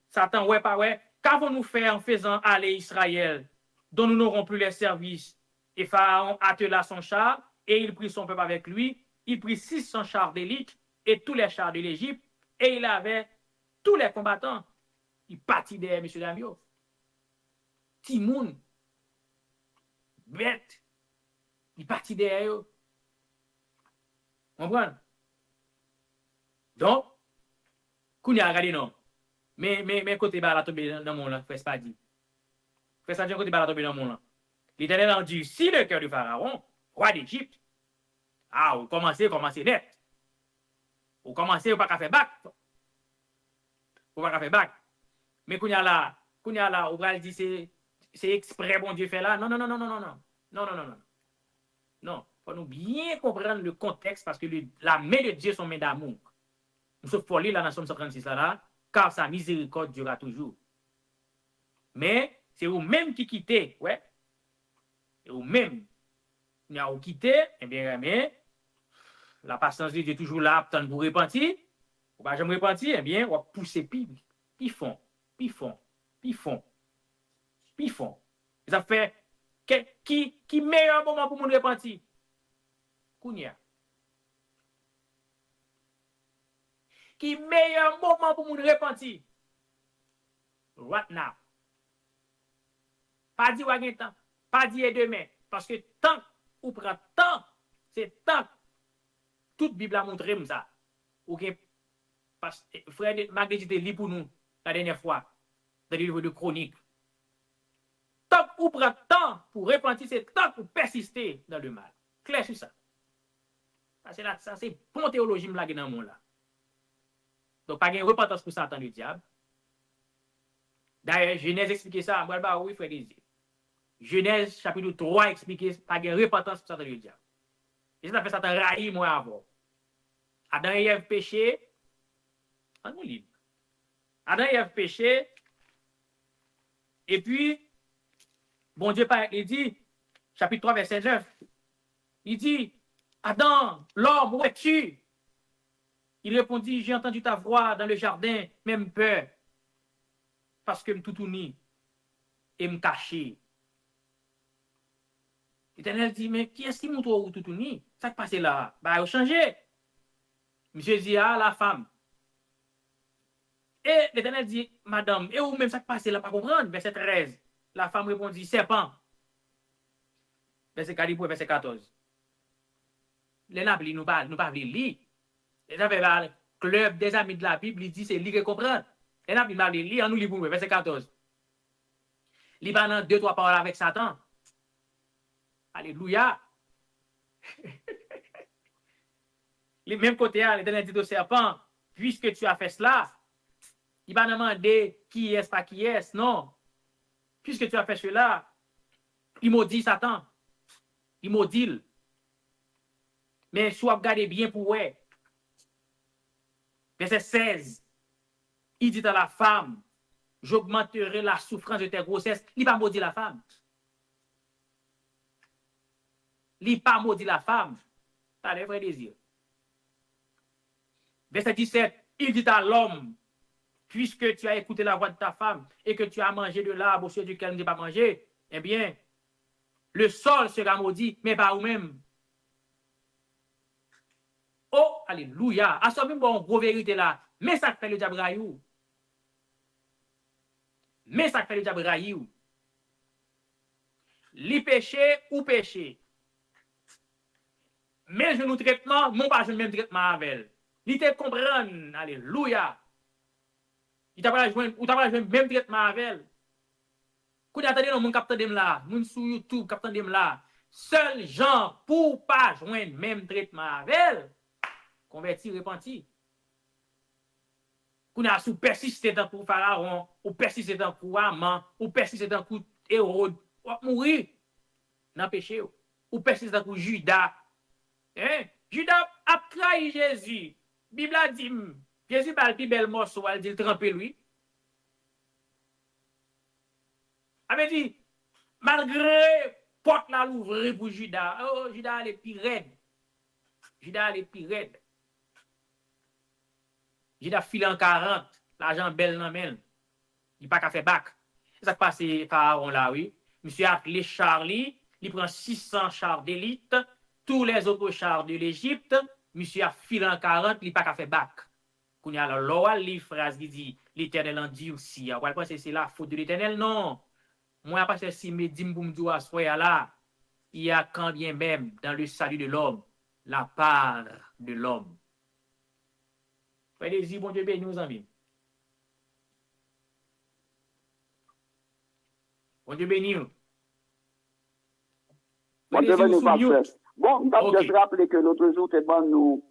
Satan, ouais, pas ouais. Qu'avons-nous fait en faisant aller Israël, dont nous n'aurons plus les services? Et Pharaon attela son char, et il prit son peuple avec lui. Il prit 600 chars d'élite et tous les chars de l'Égypte, et il avait tous les combattants. Il partit derrière M. Damio. Timoun, bête, il partit derrière eux. Comprenez? Donc, qu'on y a regardé non. Mais côté bas la tombe dans mon là, fais pas dit. Fais ça côté bas la tombe dans mon là. L'Éternel a dit, si le cœur du Pharaon, roi d'Égypte, vous commencez net. Vous commencez, vous pas qu'à faire bac. Vous pas qu'à faire bac. Mais qu'on y a là, on va dire c'est exprès bon Dieu fait là. Non. Non, faut nous bien comprendre le contexte parce que la main de Dieu sont main d'amour. Nous sommes folie là dans Somme 136 là, car sa miséricorde durera toujours. Mais c'est vous-même qui quittez, ouais. Et vous-même, vous avez quitté, eh bien, mais la patience de Dieu est toujours là, pour vous repentir. Vous ne jamais repentir, eh bien, on va pousser puis fond. Ça fait qui meilleur moment pour nous repentir? Kounia. Qui meilleur moment pour nous repentir? Right now. Pas dit ou temps, pas dit demain. Parce que tant ou prend temps, c'est tant. Toute Bible a montré ça. Ok, frère Magnétique lit pour nous la dernière fois dans le livre de Chronique. Tant ou prend temps pour repentir, c'est tant pour persister dans le mal. Clair sur ça. Ça c'est bon théologie blague dans le monde là. Donc, pas de repentance pour Satan le diable. D'ailleurs, Genèse explique ça. Moi, bah oui, frère Désir. Genèse chapitre 3 explique pas de repentance pour Satan le diable. Et ça fait Satan raï moi avant. Adam et Ève péché. On nous lit. Adam et Ève péché. Et puis, bon Dieu, il dit, chapitre 3, verset 9, il dit, Adam, l'homme, où es-tu? Il répondit, j'ai entendu ta voix dans le jardin, même peur, parce que me toutouni et me caché. L'Éternel dit, mais qui est-ce qui montre où toutouni? Ça qui passe là? Bah, il a changé. Monsieur dit, ah, la femme. Et l'Éternel dit, madame, et où même ça qui passe là, pas comprendre? Verset 13. La femme répondit, serpent. Verset 4, verset 14. Les nablis, nous pas lire. Les gens club des amis de la Bible, il dit c'est lire et comprendre. Les nablis, nous pas lire, on nous lit pour nous, verset 14. Il va dans 2-3 paroles avec Satan. Alléluia. Les mêmes côtés, l'Éternel dit au serpent, puisque tu as fait cela, il va demander qui est, pas qui est, non. Puisque tu as fait cela, il maudit Satan. Il maudit. Mais soit regardez bien pour vous. Verset 16. Il dit à la femme, j'augmenterai la souffrance de tes grossesses. Il va maudire la femme. Il pas maudit la femme. Ça a les vrais désirs. Verset 17. Il dit à l'homme, puisque tu as écouté la voix de ta femme et que tu as mangé de l'arbre sur duquel tu n'as pas mangé, eh bien, le sol sera maudit, mais pas vous-même. Oh, alléluia. À ce même bon, gros vérité là. Mais ça fait le diable raillou. Mais ça fait le diable raillou. Li péché ou péché. Mais je nous traitement, non pas je même traitement avec elle. Il te comprend, alléluia. Il t'a pas joué, ou t'a pas joué même traitement avec elle. Quand attendez non mon capteur dem là, moun sur YouTube capteur dem là. Seul gens pour pas joindre même traitement avec elle. Converti, repenti. Qu'on a sous persister dans pour Pharaon, ou persister dans pour Haman, ou persister dans pour Hérode, ou mourir dans péché ou persister dans pour Judas. Hein? Judas a trahi Jésus. Bible a dit, Jésus va le plus bel morceau, elle dit tremper lui. Avait dit, malgré porte la l'ouvrir pour Judas, oh, Judas est plus raide. Judas est plus raide. Judas file en 40, l'argent belle dans main. Il pas qu'à faire bac. Ça qui passe Pharaon là, oui. Monsieur a appelé Charlie, il prend 600 chars d'élite, tous les autres chars de l'Égypte, monsieur a filé en 40, il n'a pas qu'à faire bac. Quand il y a la loi, les phrases qui dit l'Éternel en dit aussi. Vous pensez que c'est la faute de l'Éternel? Non. Moi, parce que si me dit m'boumdou soya là, il y a quand bien même dans le salut de l'homme, la part de l'homme. Allez-y, bon Dieu béni nous amis. Bon Dieu béni nous. Bon Dieu béni parfait. Bon, on va juste rappeler que l'autre jour, tu es nous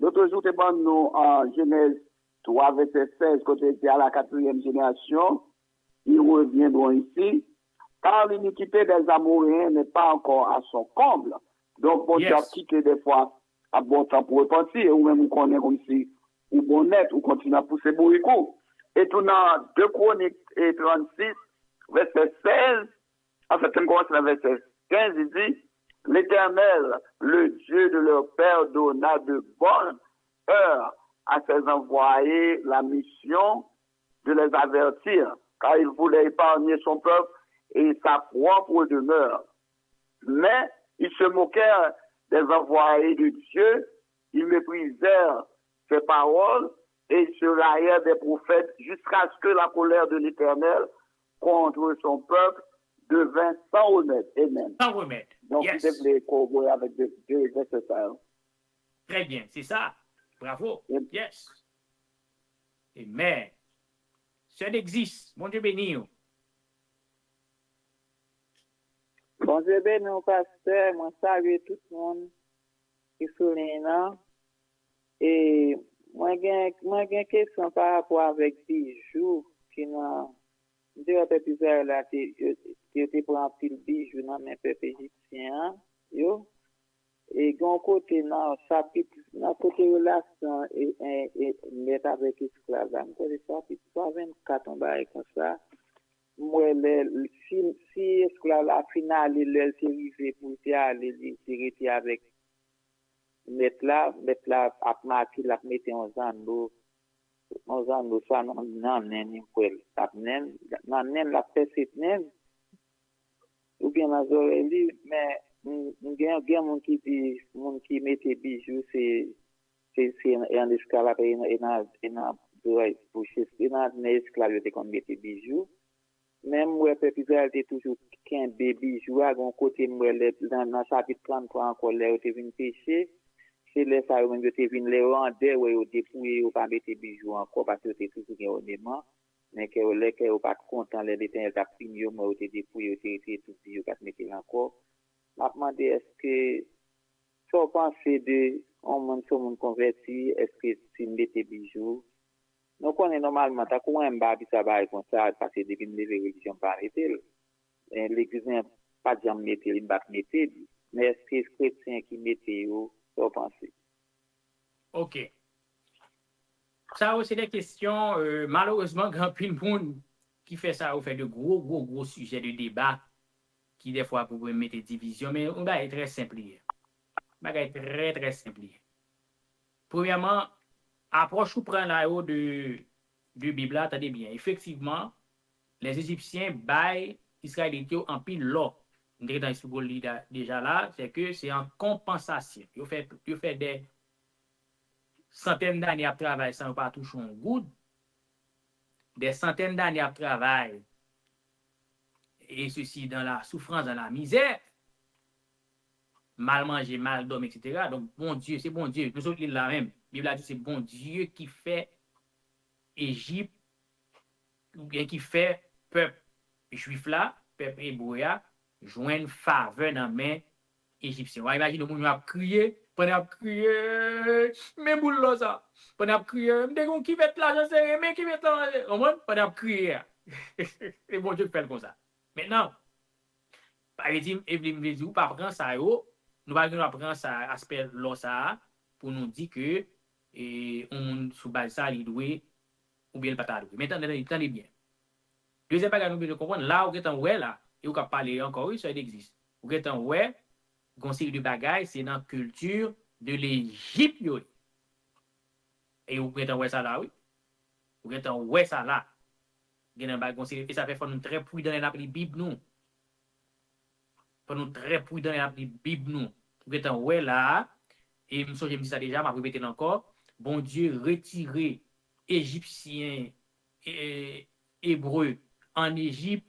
en Genèse 3, verset 16, quand tu étais à la 4e génération, ils reviendront ici, car l'iniquité des Amoréens n'est pas encore à son comble. Donc, bon Dieu a quitté des fois à bon temps pour repentir, ou même on connaît comme si, ou bon net, ou continue à pousser bourricot. Et tout dans 2 Chroniques et 36, verset 16, en fait, on commence le verset 15, il dit, l'Éternel, le Dieu de leur père, donna de bonnes heures à ses envoyés la mission de les avertir, car il voulait épargner son peuple et sa propre demeure. Mais ils se moquèrent des envoyés de Dieu, ils méprisèrent ses paroles et ils se raillèrent des prophètes jusqu'à ce que la colère de l'Éternel contre son peuple devint sans remède. Amen. Sans remède. Donc, yes. il devait corroborer avec deux versets. Très bien, c'est ça. Bravo. Yep. Yes. Amen. Ça existe. Bon Dieu béni. Bon Dieu béni, pasteur. Moi, salue tout le monde qui est là. Et Moi, j'ai question par rapport avec bijoux qui n'a deux épisodes là, qui étaient pour un pile bijoux dans mes peuples égyptiens, yo. Et d'un côté, dans chapitre, dans côté relation et mettre avec esclave, dans côté chapitre 324, on va comme ça. Moi, si esclave la finale, il est arrivé pour aller avec mettre là a marqué la mettre en zando ça non nen kwel tap nen nan nen la pesit nen ou bien la zoreli mais gen mon qui mette bijoux c'est en esclave en doit boucher en esclave te kon mette bijoux même moi peuple était toujours qu'un bébé joue à un côté moi dans chapitre 33 encore là te vinn péché c'est les ça même te vinn les rendre ouais au dépouiller ou pas mettre bijoux encore parce que c'était toujours un ornement mais que ou pas content les détails t'a fini moi au te dépouiller te tout bijoux qu'à mettre encore m'a demandé est-ce que ça penser de on monde converti est-ce que tu mettre bijoux nous connaissons normalement, t'as quoi un babi ça va comme ça, parce que depuis une religion pas arrêté. L'église n'a pas jamais mettre, il va mettre, mais est-ce que les chrétiens qui mettent, vous pensez? OK. Ça, c'est des questions, malheureusement, grand pile monde qui fait ça, ou fait de gros sujets de débat, qui des fois pour mettre division, mais on va être très simple. On va être très simple. Premièrement, approche ou prend là haut de Bible, attendez bien. Effectivement, les Égyptiens baillent Israélites en pile l'or. Dans le déjà là, c'est que c'est en compensation. Ils fait des centaines d'années à travailler sans pas toucher un goutte. Des centaines d'années à travailler. Et ceci dans la souffrance, dans la misère. Mal manger, mal dormir, etc. Donc, bon Dieu, c'est bon Dieu. Nous autres, il là même. La Bible a dit c'est bon Dieu qui fait Égypte, ou bien qui fait peuple juif là, peuple hébreu là, joindre faveur dans main égyptien. On va imaginer nous a crié, pendant crier, mais boule là ça. Pendant crier, me qui fait l'argent c'est mais qui fait l'argent. Au moins pendant crier. C'est bon Dieu qui fait comme ça. Maintenant, par exemple, Evelyne me dit ou pas prendre ça yo, nous pas prendre ça aspect là ça pour nous dire que on sous base ça il doit ou bien le pas doué. Maintenant, attendez bien. Deuxième bagage, nous devons comprendre, là où est-ce ouais là, et où on parler encore, oui, ça existe. Où est-ce ouais, conseil de bagages, c'est dans la culture de l'Égypte. Et où est-ce ouais ça là, oui. Où est-ce ouais ça là. Et ça fait nous très prudent dans la Bible, nous. Faut nous très prudent dans la Bible, nous. Où est-ce ouais là, et je me dis ça déjà, je vais répéter encore. Bon Dieu, retiré Égyptiens et Hébreux en Égypte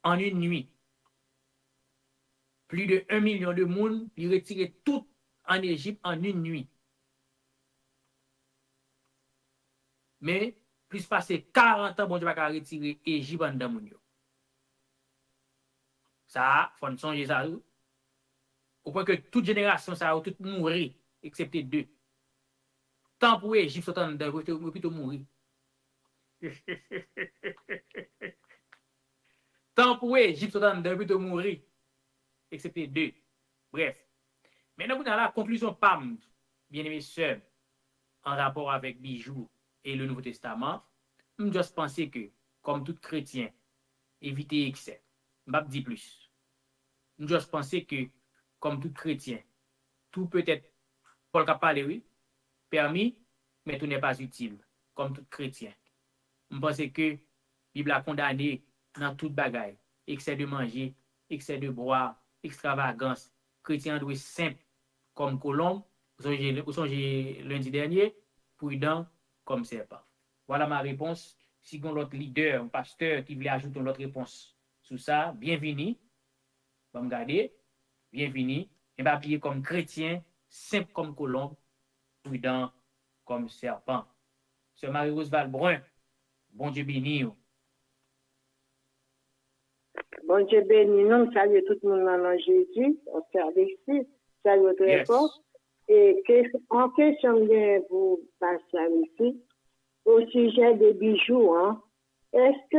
en une nuit. Plus de 1 million de monde, il retiré tout en Égypte en une nuit. Mais, plus passé 40 ans, bon Dieu va retirer Égypte en dedans. Ça, il faut songer ça. Au point que toute génération, ça va tout mourir, excepté deux. Tant pour Égypte, ça va plutôt mourir. Tant pour Égypte, ça va plutôt mourir, excepté deux. Bref. Maintenant, vous avez la conclusion PAM, bien aimés sœurs, en rapport avec bijoux et le Nouveau Testament, je juste penser que, comme tout chrétien, évitez excès. Je ne dis pas plus. Je juste penser que, comme tout chrétien, tout peut être, Paul a parlé, oui, permis, mais tout n'est pas utile, comme tout chrétien. Je pense que la Bible a condamné dans toute bagaille, excès de manger, excès de boire, extravagance. Chrétien doit être simple comme colombe, vous songez lundi dernier, prudent comme serpent. Voilà ma réponse. Si vous avez l'autre leader, un pasteur qui voulait ajouter une autre réponse sur ça, bienvenue. Vous me regardez, bienvenue. Et bien, habillé comme chrétien, simple comme colombe, prudent comme serpent. Sœur Marie-Rose Valbrun, bon Dieu béni. Bon Dieu béni, nous saluons tout le monde dans Jésus, on sert ici, salut très fort. Et en question pour Pascal ici, au sujet des bijoux, hein, est-ce que,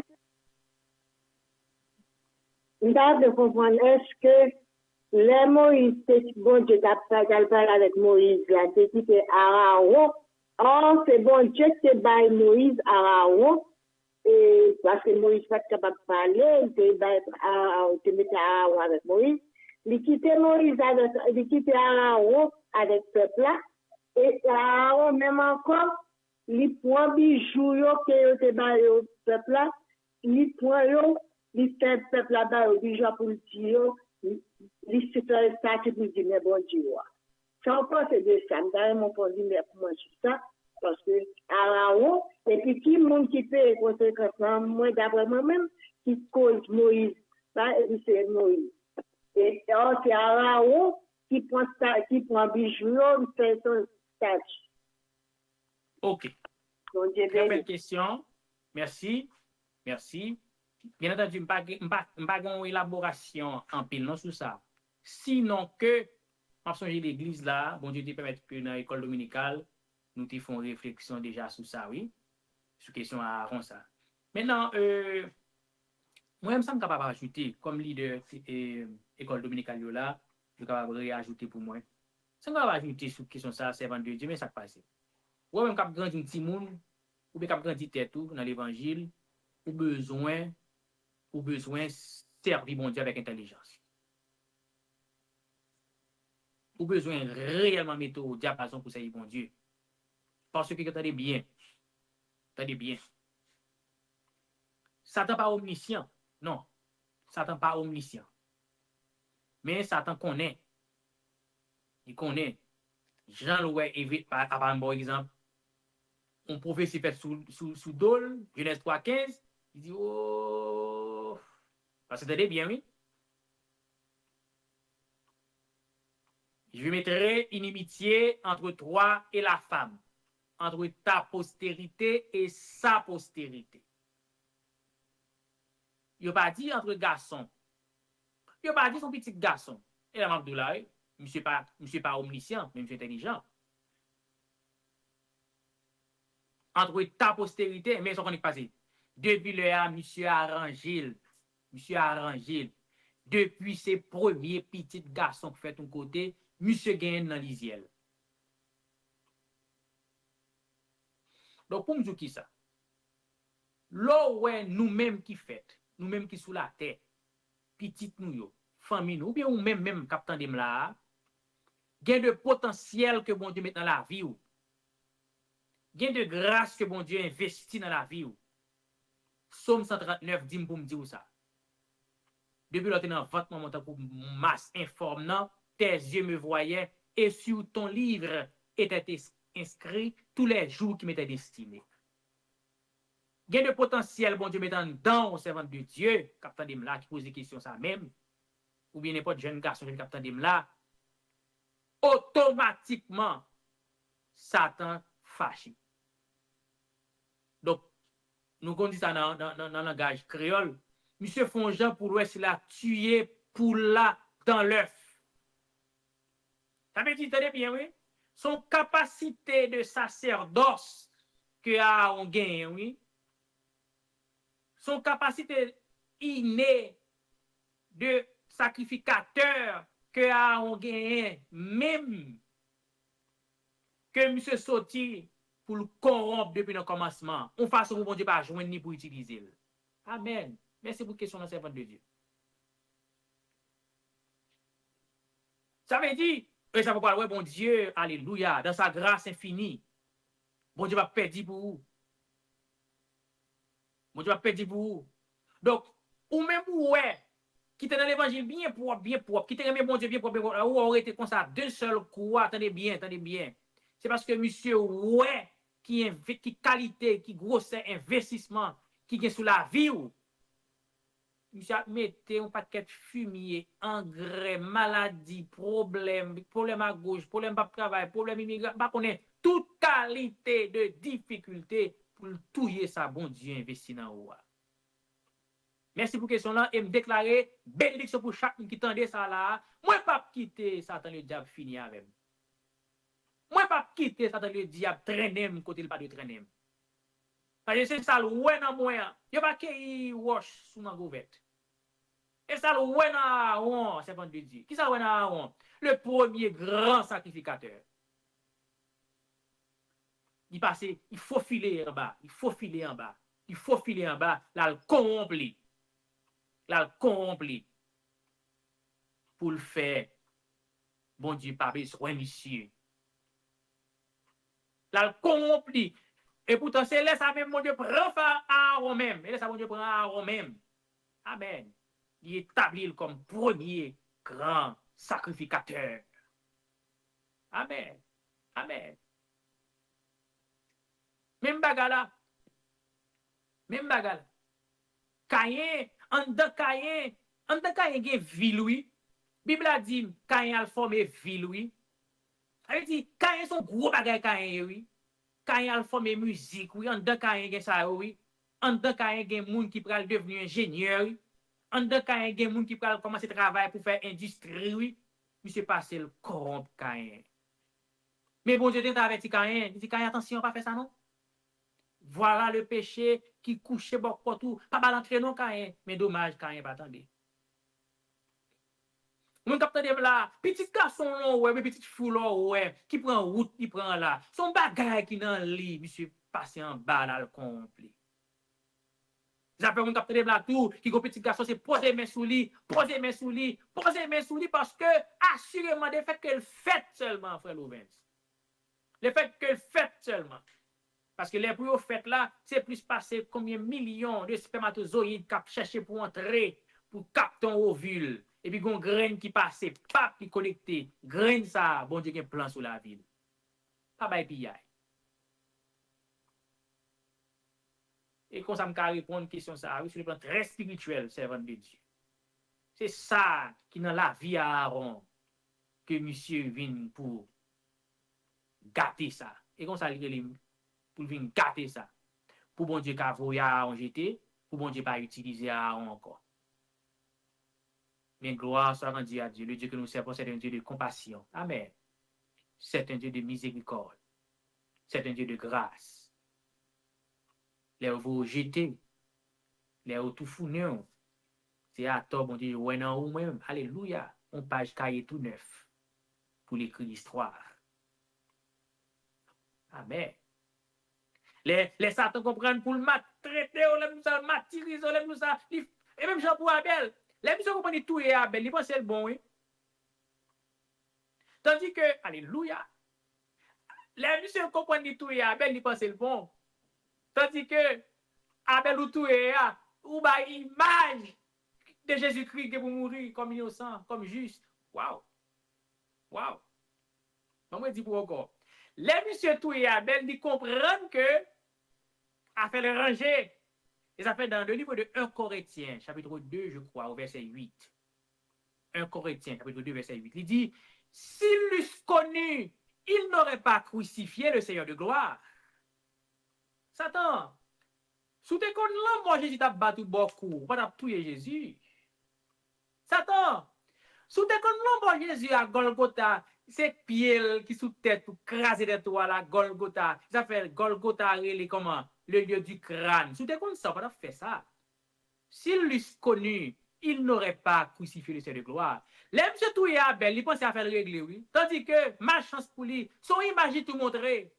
de comprendre, est-ce que les Moïse, c'est bon Dieu qui a parlé avec Moïse, là, c'est qui c'est Aaron. Oh, c'est bon Dieu qui a parlé Moïse, Aaron. Et parce que Moïse n'est pas capable de parler, il te mettait Aaron avec Moïse. Il quittait Moïse avec, il quittait Aaron avec le peuple là. Et Aaron, même encore, il prend bijoux que te bail au peuple là. Il prend il fait le peuple là-bas au bijoux pour le dire, il se fait un statut pour dire, mais bon Dieu. Ça encore, c'est de ça. D'ailleurs, mon point de vue, pour moi, c'est ça. Parce que Aaron, et puis qui monde qui fait les conséquences, moi d'après moi-même, qui cause Moïse, c'est Moïse. Et c'est Aaron qui prend bijou, il fait son statut. OK. Donc, Très belle question. Merci. Merci. Bien entendu, je n'ai pas une élaboration en pile non sur ça. Sinon que, en songeant l'église là, bon Dieu te permet que dans l'école dominicale, nous te faisons réflexion déjà sur ça, oui, sur question à Aaron ça. Maintenant, moi-même, ça me capable d'ajouter, comme leader école dominicale là, je suis capable de réajouter pour moi. Ça me capable d'ajouter sur question ça, servant de Dieu, mais ça passe. Ou même capable grandir un petit monde, ou bien capable grandir tête tout dans l'évangile, ou besoin servir mon Dieu avec intelligence. Ou besoin réellement mettre au diapason pour servir mon Dieu. Parce que attendez bien. Satan pas omniscient. Non. Satan pas omniscient. Mais Satan connaît. Il connaît. Jean-Louis, par exemple, on prophétie faite sous Dole, Genèse 3,15, il dit, oh, parce que attendez bien, oui. Je mettrai inimitié entre toi et la femme, entre ta postérité et sa postérité. Il n'a pas dit entre garçons. Il n'a pas dit son petit garçon. Et la Abdoulaye, monsieur pas omniscient, mais monsieur intelligent. Entre ta postérité, mais ça qu'on est passé. Depuis le A, monsieur arrangé, depuis ses premiers petits garçons qui fait ton côté, monsieur gagne dans l'isiel. Donc, pour me dire qui ça? Là où nous-mêmes qui fait, nous-mêmes qui sous la terre, petite nous, famille nous, ou bien ou même capitaine de là, gain de potentiel que bon Dieu met dans la vie ou. Gain de grâce que bon Dieu investit dans la vie ou. Somme 139 dit pour me dire ça. Depuis là, tu es dans votre moment pour masse informant, tes yeux me voyaient et sur ton livre était inscrit tous les jours qui m'étaient destinés. Gain de potentiel, bon Dieu mettant dans au servant de Dieu, capitaine de là, qui pose des questions ça même, ou bien n'importe jeune garçon, jeune capitaine de là, automatiquement, Satan fâché. Donc, nous on dit ça dans le langage créole, monsieur Fonjean pour l'ouest, il a tué pour là dans l'œuf. Ça veut dire, tenez bien, oui? Son capacité de sacerdoce que a on gagne, oui? Son capacité innée de sacrificateur que a on gagne, même que monsieur sorti pour le corrompre depuis le commencement. On façon où bon Dieu pas joindre ni pour utiliser. Amen. Merci pour la question de servant de Dieu. Ça veut dire, et ça veut pas, ouais, bon Dieu, alléluia, dans sa grâce infinie, bon Dieu va perdre pour vous. Bon Dieu va perdre pour vous. Donc, ou même ouais, qui était dans l'évangile bien propre, qui était remis bon Dieu bien propre, ou aurait été comme ça, d'un seul coup, attendez bien. C'est parce que monsieur, ouais, qui qualité, qui grosse investissement, qui est sous la vie, ou, monsieur a mettez un paquet de fumier, engrais, maladie, problème à gauche, problème pas de travail, problème immigration, pas qu'on ait toute qualité de difficulté pour touiller ça, bon Dieu, investi dans vous. Merci pour la question là et me déclarer bénédiction pour chaque qui tendait ça là. Moi pas quitter Satan le diable fini avec. Moi, pas quitter ça dans le diable, traîner, côté le pas de traîner. Parce que c'est ça, le ouais dans moi. Il pas qu'il wash sous ma gouvette. Et ça, le ouais dans Aaron, c'est bon de Dieu. Qui ça, ouais dans Aaron? Le premier grand sacrificateur. Il passe, il faut filer en bas, il faut filer en bas, il faut filer en bas, là, le corrompli. Là, le corrompli. Pour le faire, bon Dieu, pas besoin, monsieur. Là, le corrompli. Et pourtant, c'est là, ça même, mon Dieu, prend Aaron même. Et là, ça, mon Dieu, prend Aaron même. Amen. Il établit comme premier grand sacrificateur. Amen. Amen. Même bagala. Même bagala. Caïn, en de Caïn, gen vil, oui. Bible a dit, Caïn a formé vil, oui. Ça veut dire, Caïn son gros bagay Caïn, oui. Caïn a formé musique, oui. En de Caïn gen ça, oui. En de Caïn gen moun qui pral devenir ingénieur, oui. En de Caïn gen moun qui pral commencer travail pour faire industrie, oui. Monsieur passé le corrompt Caïn. Mais bon Dieu t'es averti Caïn. Il dit, Caïn, attention, pas faire ça, non? Voilà le péché qui couchait beaucoup tout. Pas l'entrée non Caïn. Mais dommage, Caïn pas attendé. Mon capteur de là, petit garçon là, ouais, petit fou là, ouais, qui prend route, qui prend là. Son bagage qui dans le lit, monsieur, passé en bas là, le complet. J'appelle mon capteur de là tout, qui go petit garçon, c'est poser mes sous lit, poser mes sous lit, poser mes sous lit, parce que, assurément, le fait qu'elle fait seulement, frère Louvens. Le fait qu'elle fait seulement. Parce que les plus fait là, c'est plus passer combien de millions de spermatozoïdes qui cherchent pour entrer, pour capter ton ovule. Et puis, une graine qui passe, pas qui connecté. Graine ça, bon Dieu, qui plan sur la ville. Pas bail pillage. Et quand ça me répond à une question, ça, oui, sur le plan très spirituel, servant de Dieu. C'est ça qui, dans la vie à Aaron, que monsieur vient pour gâter ça. Et comme ça, pour venir gâter ça. Pour bon Dieu qu'à voyer à Aaron jeté, pour bon Dieu pas utiliser à Aaron encore. Mais gloire soit rendue à Dieu. Le Dieu que nous servons, c'est un Dieu de compassion. Amen. C'est un Dieu de miséricorde. C'est un Dieu de grâce. Les vous jeter, les tout fournir, c'est à toi, bon Dieu, ouais, non, ou même. Alléluia. On page cahier tout neuf pour l'écrire l'histoire. Amen. Les Satan comprennent pour le maltraiter, on l'aime ça, martyriser, on l'aime ça. Et même Jean pour Abel. Les gens comprennent tout et Abel, ils pensent c'est le bon, oui. Tandis que, alléluia, les gens comprennent tout et Abel, ils pensent c'est le bon. Tandis que, Abel ou tout et ou bah image de Jésus-Christ qui est pour mourir comme innocent, comme juste. Waouh. Waouh. Comment dit pour encore? Les monsieur tout et Abel, ils comprennent que, a fait le ranger. Et ça fait dans le livre de 1 Corinthiens, chapitre 2, je crois, au verset 8. 1 Corinthiens, chapitre 2, verset 8. Il dit, s'il l'eussent connu, il n'aurait pas crucifié le Seigneur de gloire. Satan, sous tes connes là, moi, Jésus t'a battu beaucoup, pas t'a tué Jésus. Satan, sous tes connes là, moi, Jésus à Golgotha, c'est pieds qui sous tête pour craser de toi là, Golgotha. Ça fait Golgotha, comment? Le lieu du crâne. Sous tes connes ça, pas fait ça. S'il l'eussent connu, il n'aurait pas crucifié le Seigneur de gloire. L'aime surtout et Abel, il pensait à faire le régler, oui. Tandis que, ma chance pour lui, son image tout montrer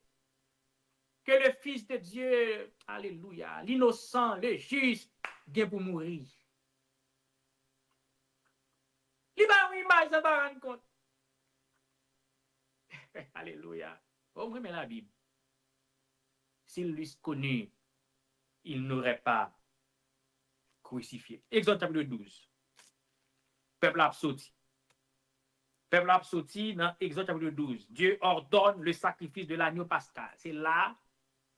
que le Fils de Dieu, alléluia, l'innocent, le juste, vient pour mourir. Il va une image, ça va rendre compte. Alléluia. Au moins, la Bible. S'il l'eussent connu, il n'aurait pas crucifié. Exode chapitre 12. Peuple a sorti. Peuple a sorti dans Exode chapitre 12. Dieu ordonne le sacrifice de l'agneau pascal. C'est là,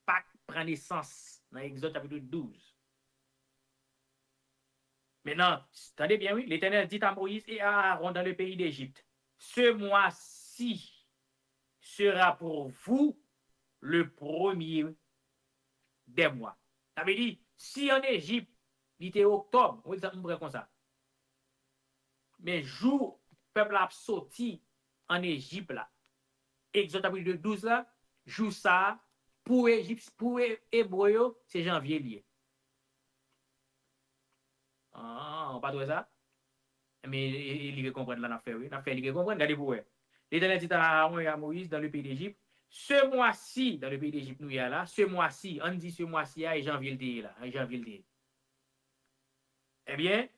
Pâques prend naissance dans Exode chapitre 12. Maintenant, attendez bien, oui, l'Éternel dit à Moïse et à Aaron dans le pays d'Égypte, ce mois-ci sera pour vous le premier des mois. Ça veut dire, si en Égypte, il était octobre, on va dire comme ça. Mais jour, le peuple a sorti en Égypte là, Exode chapitre 12 là, jour ça, pour Égypte, pour Hébreu, c'est janvier lié. Ah, on pas trouvé ça? Mais il veut comprendre là, oui. Il veut comprendre, regardez pour eux. L'Éternel dit à Aaron et à Moïse dans le pays d'Égypte, ce mois-ci, dans le pays d'Égypte, nous y a là, ce mois-ci, on dit ce mois-ci, et janvier le là, et janvier le eh bien,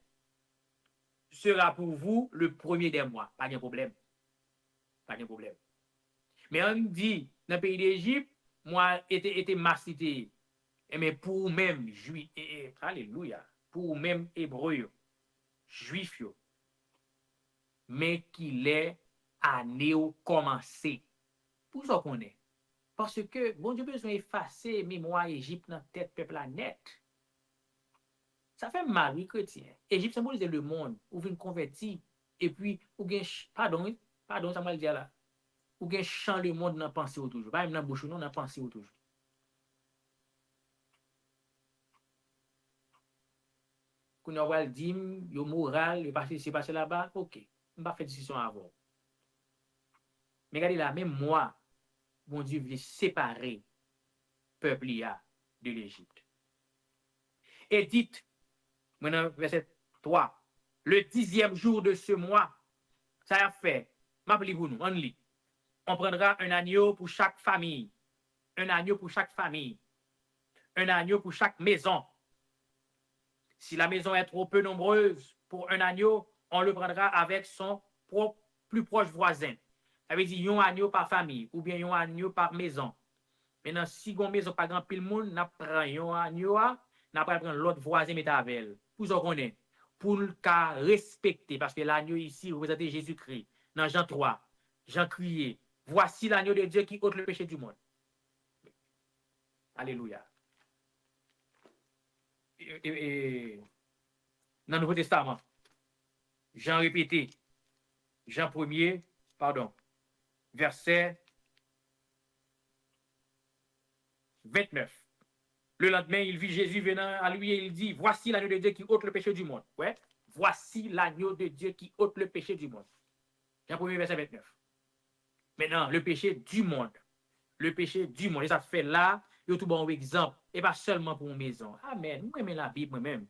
sera pour vous le premier des mois. Pas de problème. Pas de problème. Mais on dit, dans le pays d'Égypte, moi, était massité. Mais pour même juif, alléluia, pour même hébreu, juif, mais qu'il est année au commencé. Pour ça qu'on est. Parce que, bon Dieu, besoin effacer mémoire Égypte dans la tête peuple la net. Ça fait mal, oui, chrétien. Égypte symbolise le monde, ou vient converti, et puis, ou bien, pardon, ça m'a le dire là. Ou bien, chant le monde dans pensée ou toujours. Pas même dans bouche, non, dans pensée ou toujours. Quand on va le dire, yo moral, yo passé là-bas, ok. On va faire décision avant. Mais regardez là, même moi, mon Dieu veut séparer peuple de l'Égypte. Et dites, maintenant, verset 3, le 10e jour de ce mois, ça a fait, m'appelez-vous nous, on lit. On prendra un agneau pour chaque famille, un agneau pour chaque famille, un agneau pour chaque maison. Si la maison est trop peu nombreuse pour un agneau, on le prendra avec son plus proche voisin. Ça veut dire un agneau par famille ou bien un agneau par maison. Maintenant, si une maison pas grand pile monde, n'a prend un agneau, n'a pas prendre l'autre voisin mais avec. Pour ça qu'on est, pour le cas respecter, parce que l'agneau ici représente Jésus-Christ. Dans Jean 3, Jean criait, voici l'agneau de Dieu qui ôte le péché du monde. Alléluia. Dans le Nouveau Testament, Jean répété, Jean 1er, pardon, verset 29. Le lendemain, il vit Jésus venant à lui et il dit, voici l'agneau de Dieu qui ôte le péché du monde. Ouais. Voici l'agneau de Dieu qui ôte le péché du monde. Jean 1er, verset 29. Maintenant, le péché du monde. Le péché du monde. Et ça fait là, il y a tout bon exemple. Et pas seulement pour une maison. Amen. Moi, j'aime la Bible moi-même.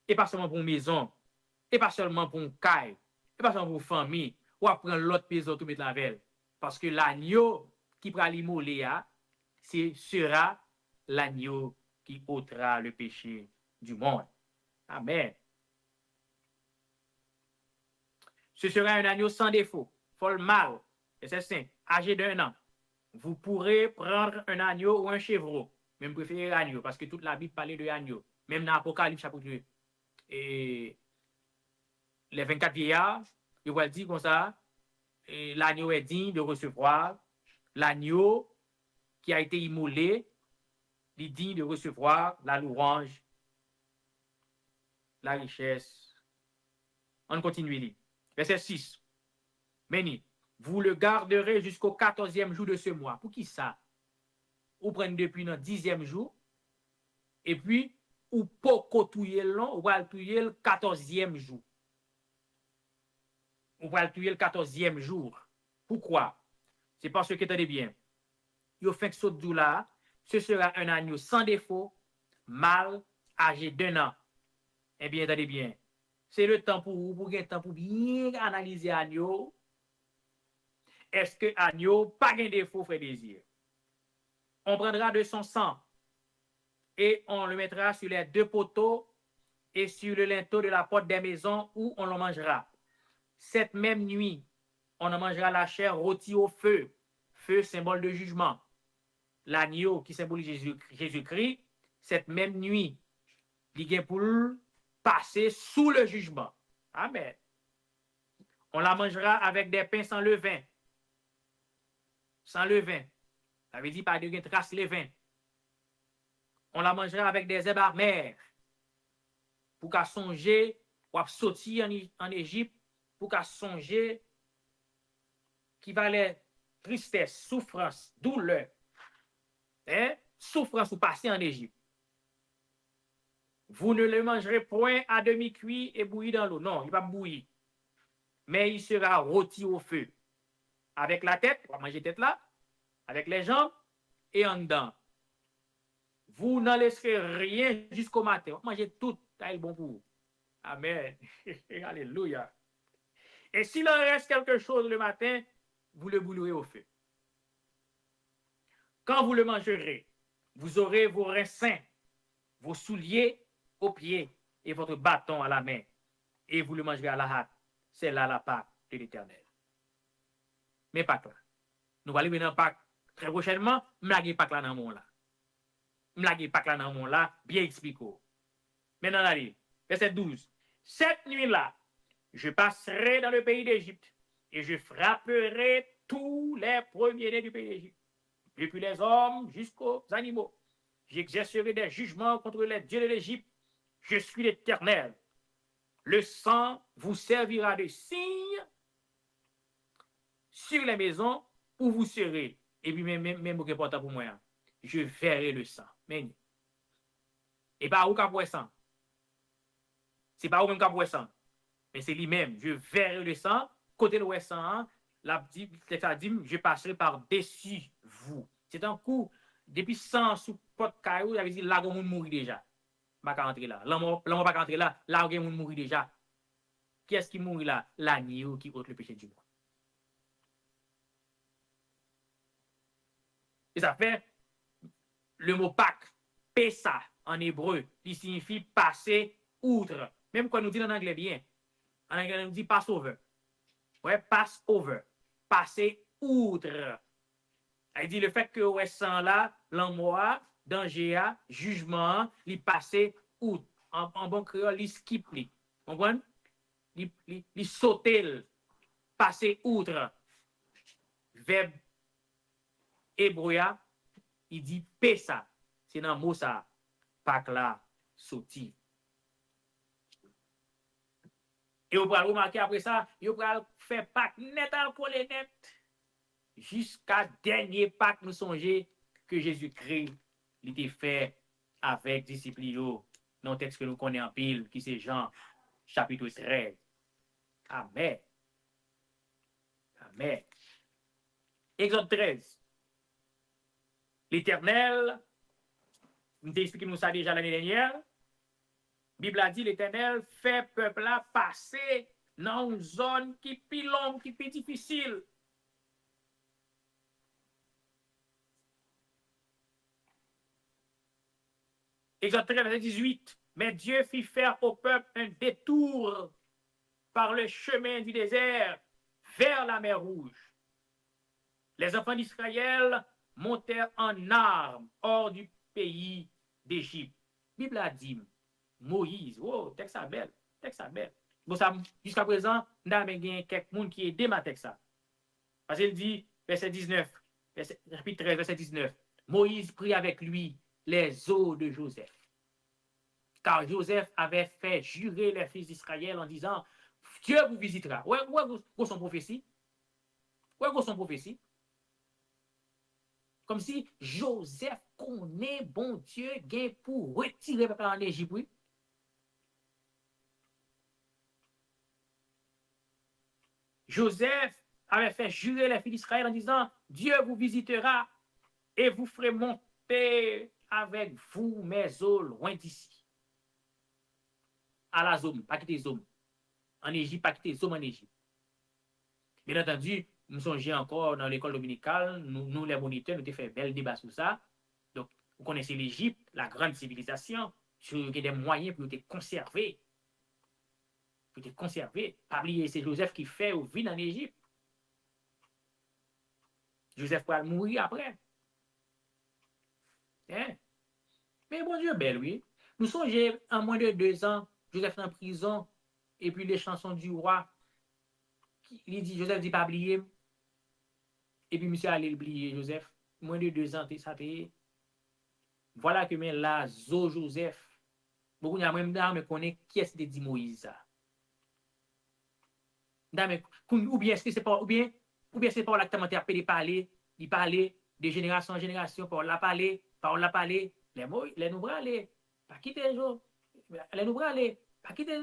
Et pas seulement pour une maison. Et pas seulement pour une caille. Et pas seulement pour une famille. Ou à prendre l'autre maison tout mettre la veille. Parce que l'agneau qui prend l'immoler, ce sera l'agneau qui ôtera le péché du monde. Amen. Ce sera un agneau sans défaut, folle mâle, et c'est simple, âgé d'1 an. Vous pourrez prendre un agneau ou un chevreau. Même préférer l'agneau, parce que toute la Bible parlait de l'agneau. Même dans l'Apocalypse, chapitre et les 24 vieillards, ils vont dire comme ça, l'agneau est digne de recevoir, l'agneau qui a été immolé, il est digne de recevoir la louange, la richesse. On continue. Verset 6. Meni, vous le garderez jusqu'au 14e jour de ce mois. Pour qui ça? Ou prendre depuis le 10e jour, et puis, ou pas touyer le long, ou va le touyer le 14e jour. Ou va le touyer le 14e jour. Pourquoi? C'est parce que, tenez bien, il fait que ce jour-là, ce sera un agneau sans défaut, mâle, âgé d'1 an. Eh bien, tenez bien, c'est le temps pour vous, pour bien analyser l'agneau. Est-ce que l'agneau pas de défaut, frère désir? On prendra de son sang et on le mettra sur les 2 poteaux et sur le linteau de la porte des maisons où on le mangera. Cette même nuit, on en mangera la chair rôtie au feu. Feu, symbole de jugement. L'agneau qui symbolise Jésus-Christ, cette même nuit, il vient pour passer sous le jugement. Amen. On la mangera avec des pains sans levain. Sans levain. Ça veut dire pas de trace levain. On la mangera avec des herbes amères. Pour qu'à songer, ou à sortir en Égypte, pour qu'à songer qui valait tristesse, souffrance, douleur. Souffrance ou passer en Égypte. Vous ne le mangerez point à demi-cuit et bouilli dans l'eau. Non, il va bouillir. Mais il sera rôti au feu. avec la tête, on va manger tête là, avec les jambes et en dedans. Vous n'en laisserez rien jusqu'au matin. On va manger tout, ça est bon pour vous. Amen. Alléluia. Et s'il en reste quelque chose le matin, vous le brûlerez au feu. Quand vous le mangerez, vous aurez vos reins sains, vos souliers aux pieds et votre bâton à la main. Et vous le mangerez à la hâte. C'est là la Pâque de l'Éternel. Mais Pâque là. Nous allons aller dans Pâque très prochainement. M'laguer Pâque là dans mon là. M'laguer Pâque là dans mon là. Bien expliqué. Maintenant, allez. Verset 12. Cette nuit-là, je passerai dans le pays d'Égypte et je frapperai tous les premiers-nés du pays d'Égypte, depuis les hommes jusqu'aux animaux. J'exercerai des jugements contre les dieux de l'Égypte. Je suis l'Éternel. Le sang vous servira de signe sur les maisons où vous serez. Et puis, même important pour moi, je verrai le sang. Mais, et pas où qu'à voir sang. C'est pas où même qu'à voir sang. Mais c'est lui-même. Je verrai le sang. Côté le sang, je passerai par-dessus vous. C'est un coup, depuis 100 sous porte caillou, il avait dit là, on mourir déjà. Pas qu'à entrer là. L'homme pas qu'à entrer là. Là, on mourir déjà. Qui est-ce qui mourit là? L'agneau qui ôte le péché du monde. Et ça fait le mot Pâques, Pessa en hébreu, il signifie passer outre. Même quand nous dit en anglais bien, en anglais nous dit Passover. Ouais, Passover. Passer outre. Il dit le fait que ouais sang là, l'enmoi, danger, jugement, il passer outre. En bon créole, il skip li. Comprenez? Il sauter, passer outre. Verbe hébreu, il dit pesa. C'est dans le mot ça. Pâques là, sauti. Et on va remarquer après ça, on va faire Pâques net à coller net. Jusqu'à dernier Pâques, nous songeons que Jésus-Christ était fait avec disciples dans le texte que nous connaissons en pile, qui c'est Jean, chapitre 13. Amen. Amen. Exode 13. L'Éternel, nous t'ai expliqué nous ça déjà l'année dernière. La Bible a dit l'Éternel fait peuple là passer dans une zone qui est plus longue, qui est plus difficile. Exode 13, verset 18. Mais Dieu fit faire au peuple un détour par le chemin du désert vers la mer Rouge. Les enfants d'Israël montèrent en armes hors du pays d'Égypte. La Bible a dit, Moïse, oh, texte à belle, texte à belle. Bon, ça, jusqu'à présent, nous avons quelques monde qui aident ma texte. Parce qu'il dit, verset 19, chapitre 13, verset 19, Moïse prit avec lui les os de Joseph. Car Joseph avait fait jurer les fils d'Israël en disant, Dieu vous visitera. Ouais, son prophétie. Ouais, son prophétie. Comme si Joseph connaît bon Dieu gain pour retirer le peuple en Égypte. Oui. Joseph avait fait jurer les fils d'Israël en disant, Dieu vous visitera et vous ferez monter avec vous mes eaux loin d'ici. À la zone, pas quitter zone. En Égypte, pas quitter zone en Égypte. Bien entendu, nous songeons encore dans l'école dominicale, nous les moniteurs, nous avons fait un bel débat sur ça. Donc, vous connaissez l'Égypte, la grande civilisation, il y a des moyens pour te conserver. Pour te conserver. Pas oublier, c'est Joseph qui fait au vide en Égypte. Joseph va mourir après. Hein? Mais bon Dieu, belle, oui. Nous songeons en moins de 2 ans, Joseph en prison, et puis les chansons du roi. Joseph dit pas oublier. Et puis monsieur allait oublier Joseph. Moins de 2 ans, ça fait. Voilà que mais là, Joseph. Beaucoup de même mais connaît qui est-ce qui dit Moïse ça. Ou bien est-ce que c'est pas ou bien c'est pas là que tu as parler, il parlait de génération en génération, par la parler, les nous aller, pas quitter les jours, les nous aller, pas quitter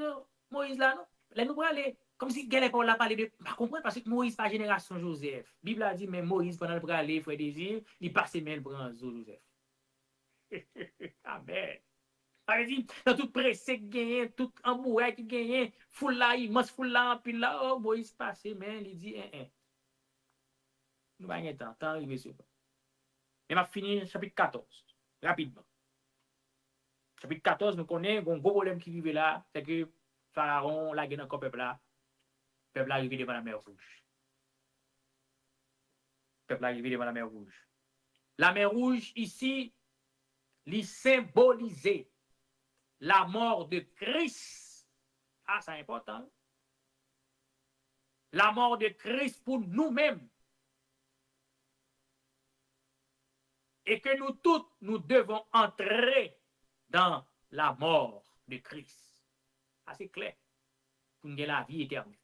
Moïse là non, les nous aller, Comme si quelqu'un Paul a parlé de. Pas comprendre parce que Moïse pas génération Joseph. Bible a dit, mais Moïse, pendant le pour aller, frère désir, il passe mais le prend Joseph. Amen. Ça veut dire, dans tout pressé qui gagne, tout amoureux qui gagne, foule là, immense foule là, puis là, oh, Moïse passe, mais il dit, nous va gagner temps arrivé sur. Et m'a fini chapitre 14, rapidement. Chapitre 14, nous connaissons un gros problème qui vivait là, c'est que Pharaon, la guerre encore peuple arrivé devant la mer Rouge. Peuple arrivé devant la mer Rouge. La mer Rouge, ici, lui symbolisait la mort de Christ. Ah, c'est important. La mort de Christ pour nous-mêmes. Et que nous tous, nous devons entrer dans la mort de Christ. Ah, c'est clair. Pour nous la vie éternelle.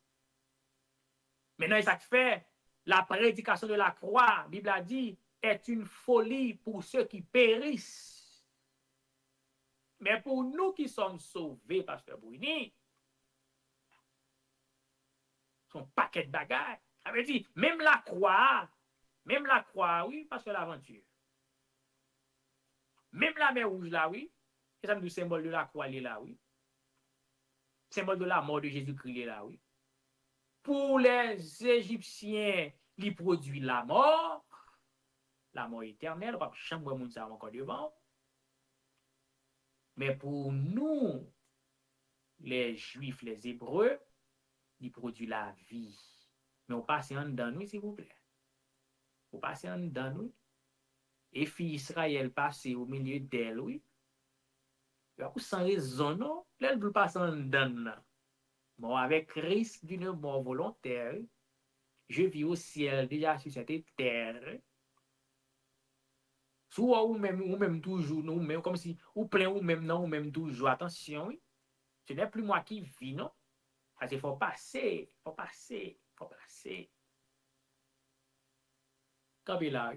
Maintenant, ça fait la prédication de la croix, la Bible a dit, est une folie pour ceux qui périssent. Mais pour nous qui sommes sauvés, Pasteur Bruni, son paquet de bagages. Ça veut dire, même la croix, oui, parce que l'aventure. Même la mer rouge là, oui. Et ça me dit le symbole de la croix là, oui. Symbole de la mort de Jésus-Christ là, oui. Pour les Égyptiens, ils produisent la mort éternelle, on va chambre moun ça encore devant. Mais pour nous, les Juifs, les Hébreux, ils produisent la vie. Mais on passe en dedans nous, s'il vous plaît. On passe en dedans nous. Et fille Israël passe au milieu d'elle, oui. Sans raison, non? Là, elle veut passer en dedans. Bon, avec Christ d'une mort volontaire, je vis au ciel déjà sur cette terre. Soit ou même toujours, nous même comme si ou plein ou même non, ou même toujours. Attention, oui. Ce n'est plus moi qui vis, non? Parce qu'il faut passer. Quand il a.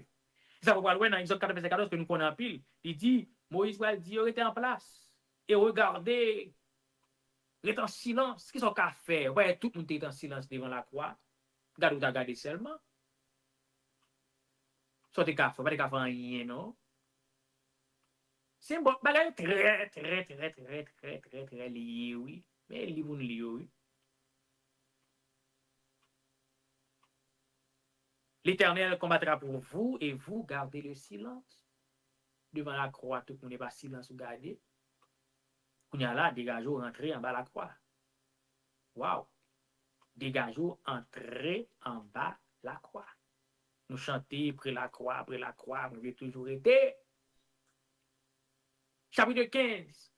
Ça va loin dans Exode 14 que nous connaissons en pile. Il dit, Moïse va dire, il était en place. Et regardez, il est en silence. Qu'est-ce qu'on a fait? Ouais, tout le monde est en silence devant la croix. Regardez seulement. Sortez café, pas de café rien, non? C'est bon, bagage très lié, oui. Mais il vous lié, oui. L'Éternel combattra pour vous et vous gardez le silence. Devant la croix, tout le monde n'est pas silence ou gardé. Quand il y a là, dégageons, rentrer en bas de la croix. Waouh! Dégageons, entrer en bas de la croix. Nous chanter après la croix, nous avons toujours été. Chapitre 15.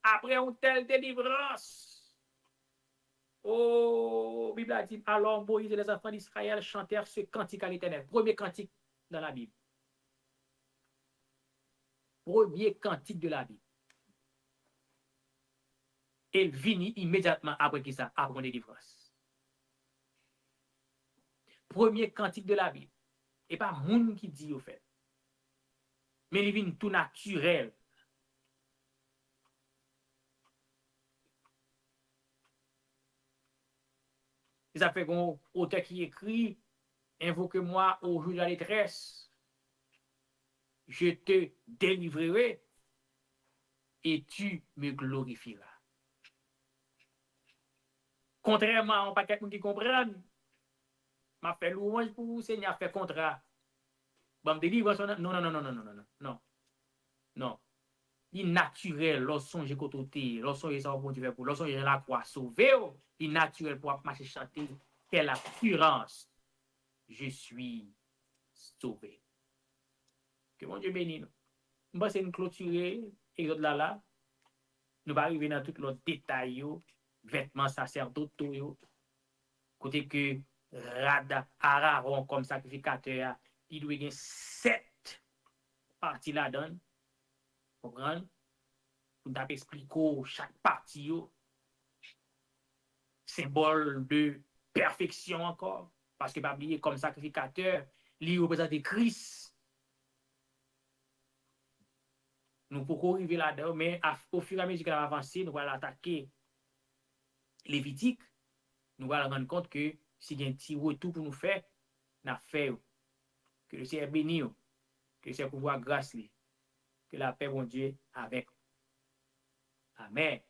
Après une telle délivrance, oh, Bible a dit, alors Moïse et les enfants d'Israël chantèrent ce cantique à l'Éternel. Premier cantique dans la Bible. Premier cantique de la Bible. Et il finit immédiatement après qui ça, après une délivrance. Premier cantique de la Bible. Et pas moun qui dit au fait. Mais il vient tout naturel. Et ça fait qu'on auteur qui écrit, invoque-moi au jour de la détresse. Je te délivrerai et tu me glorifieras. Contrairement à un paquet de gens qui comprennent, m'a fait louange pour vous, Seigneur, fait contrat. Bon, me délivre, non. Il naturel, lorsqu'on j'ai côté, lorsqu'on j'ai ça pour Dieu pour, lorsqu'on j'ai la croix sauver, il naturel pour marcher chanter, quelle assurance, je suis sauvé. Que mon Dieu bénisse nous. Nous va essayer de clôturer, Exode là, nous va arriver dans tous les détails, vêtements sacerdotaux, côté que Aaron comme sacrificateur, il doit y avoir 7 parties là-dedans. Vous comprenez? Pour nous expliquer chaque partie, symbole de perfection encore. Parce que, pas oublier, comme sacrificateur, il représente Christ. Nous pouvons arriver là-dedans, mais au fur et à mesure qu'on va avancer, nous allons attaquer Lévitique, nous allons rendre compte que si il y a un petit retour pour nous faire, n'a fait. Que le Seigneur bénisse, que le Seigneur pouvoir grâce, que la paix, bon Dieu, avec. Amen.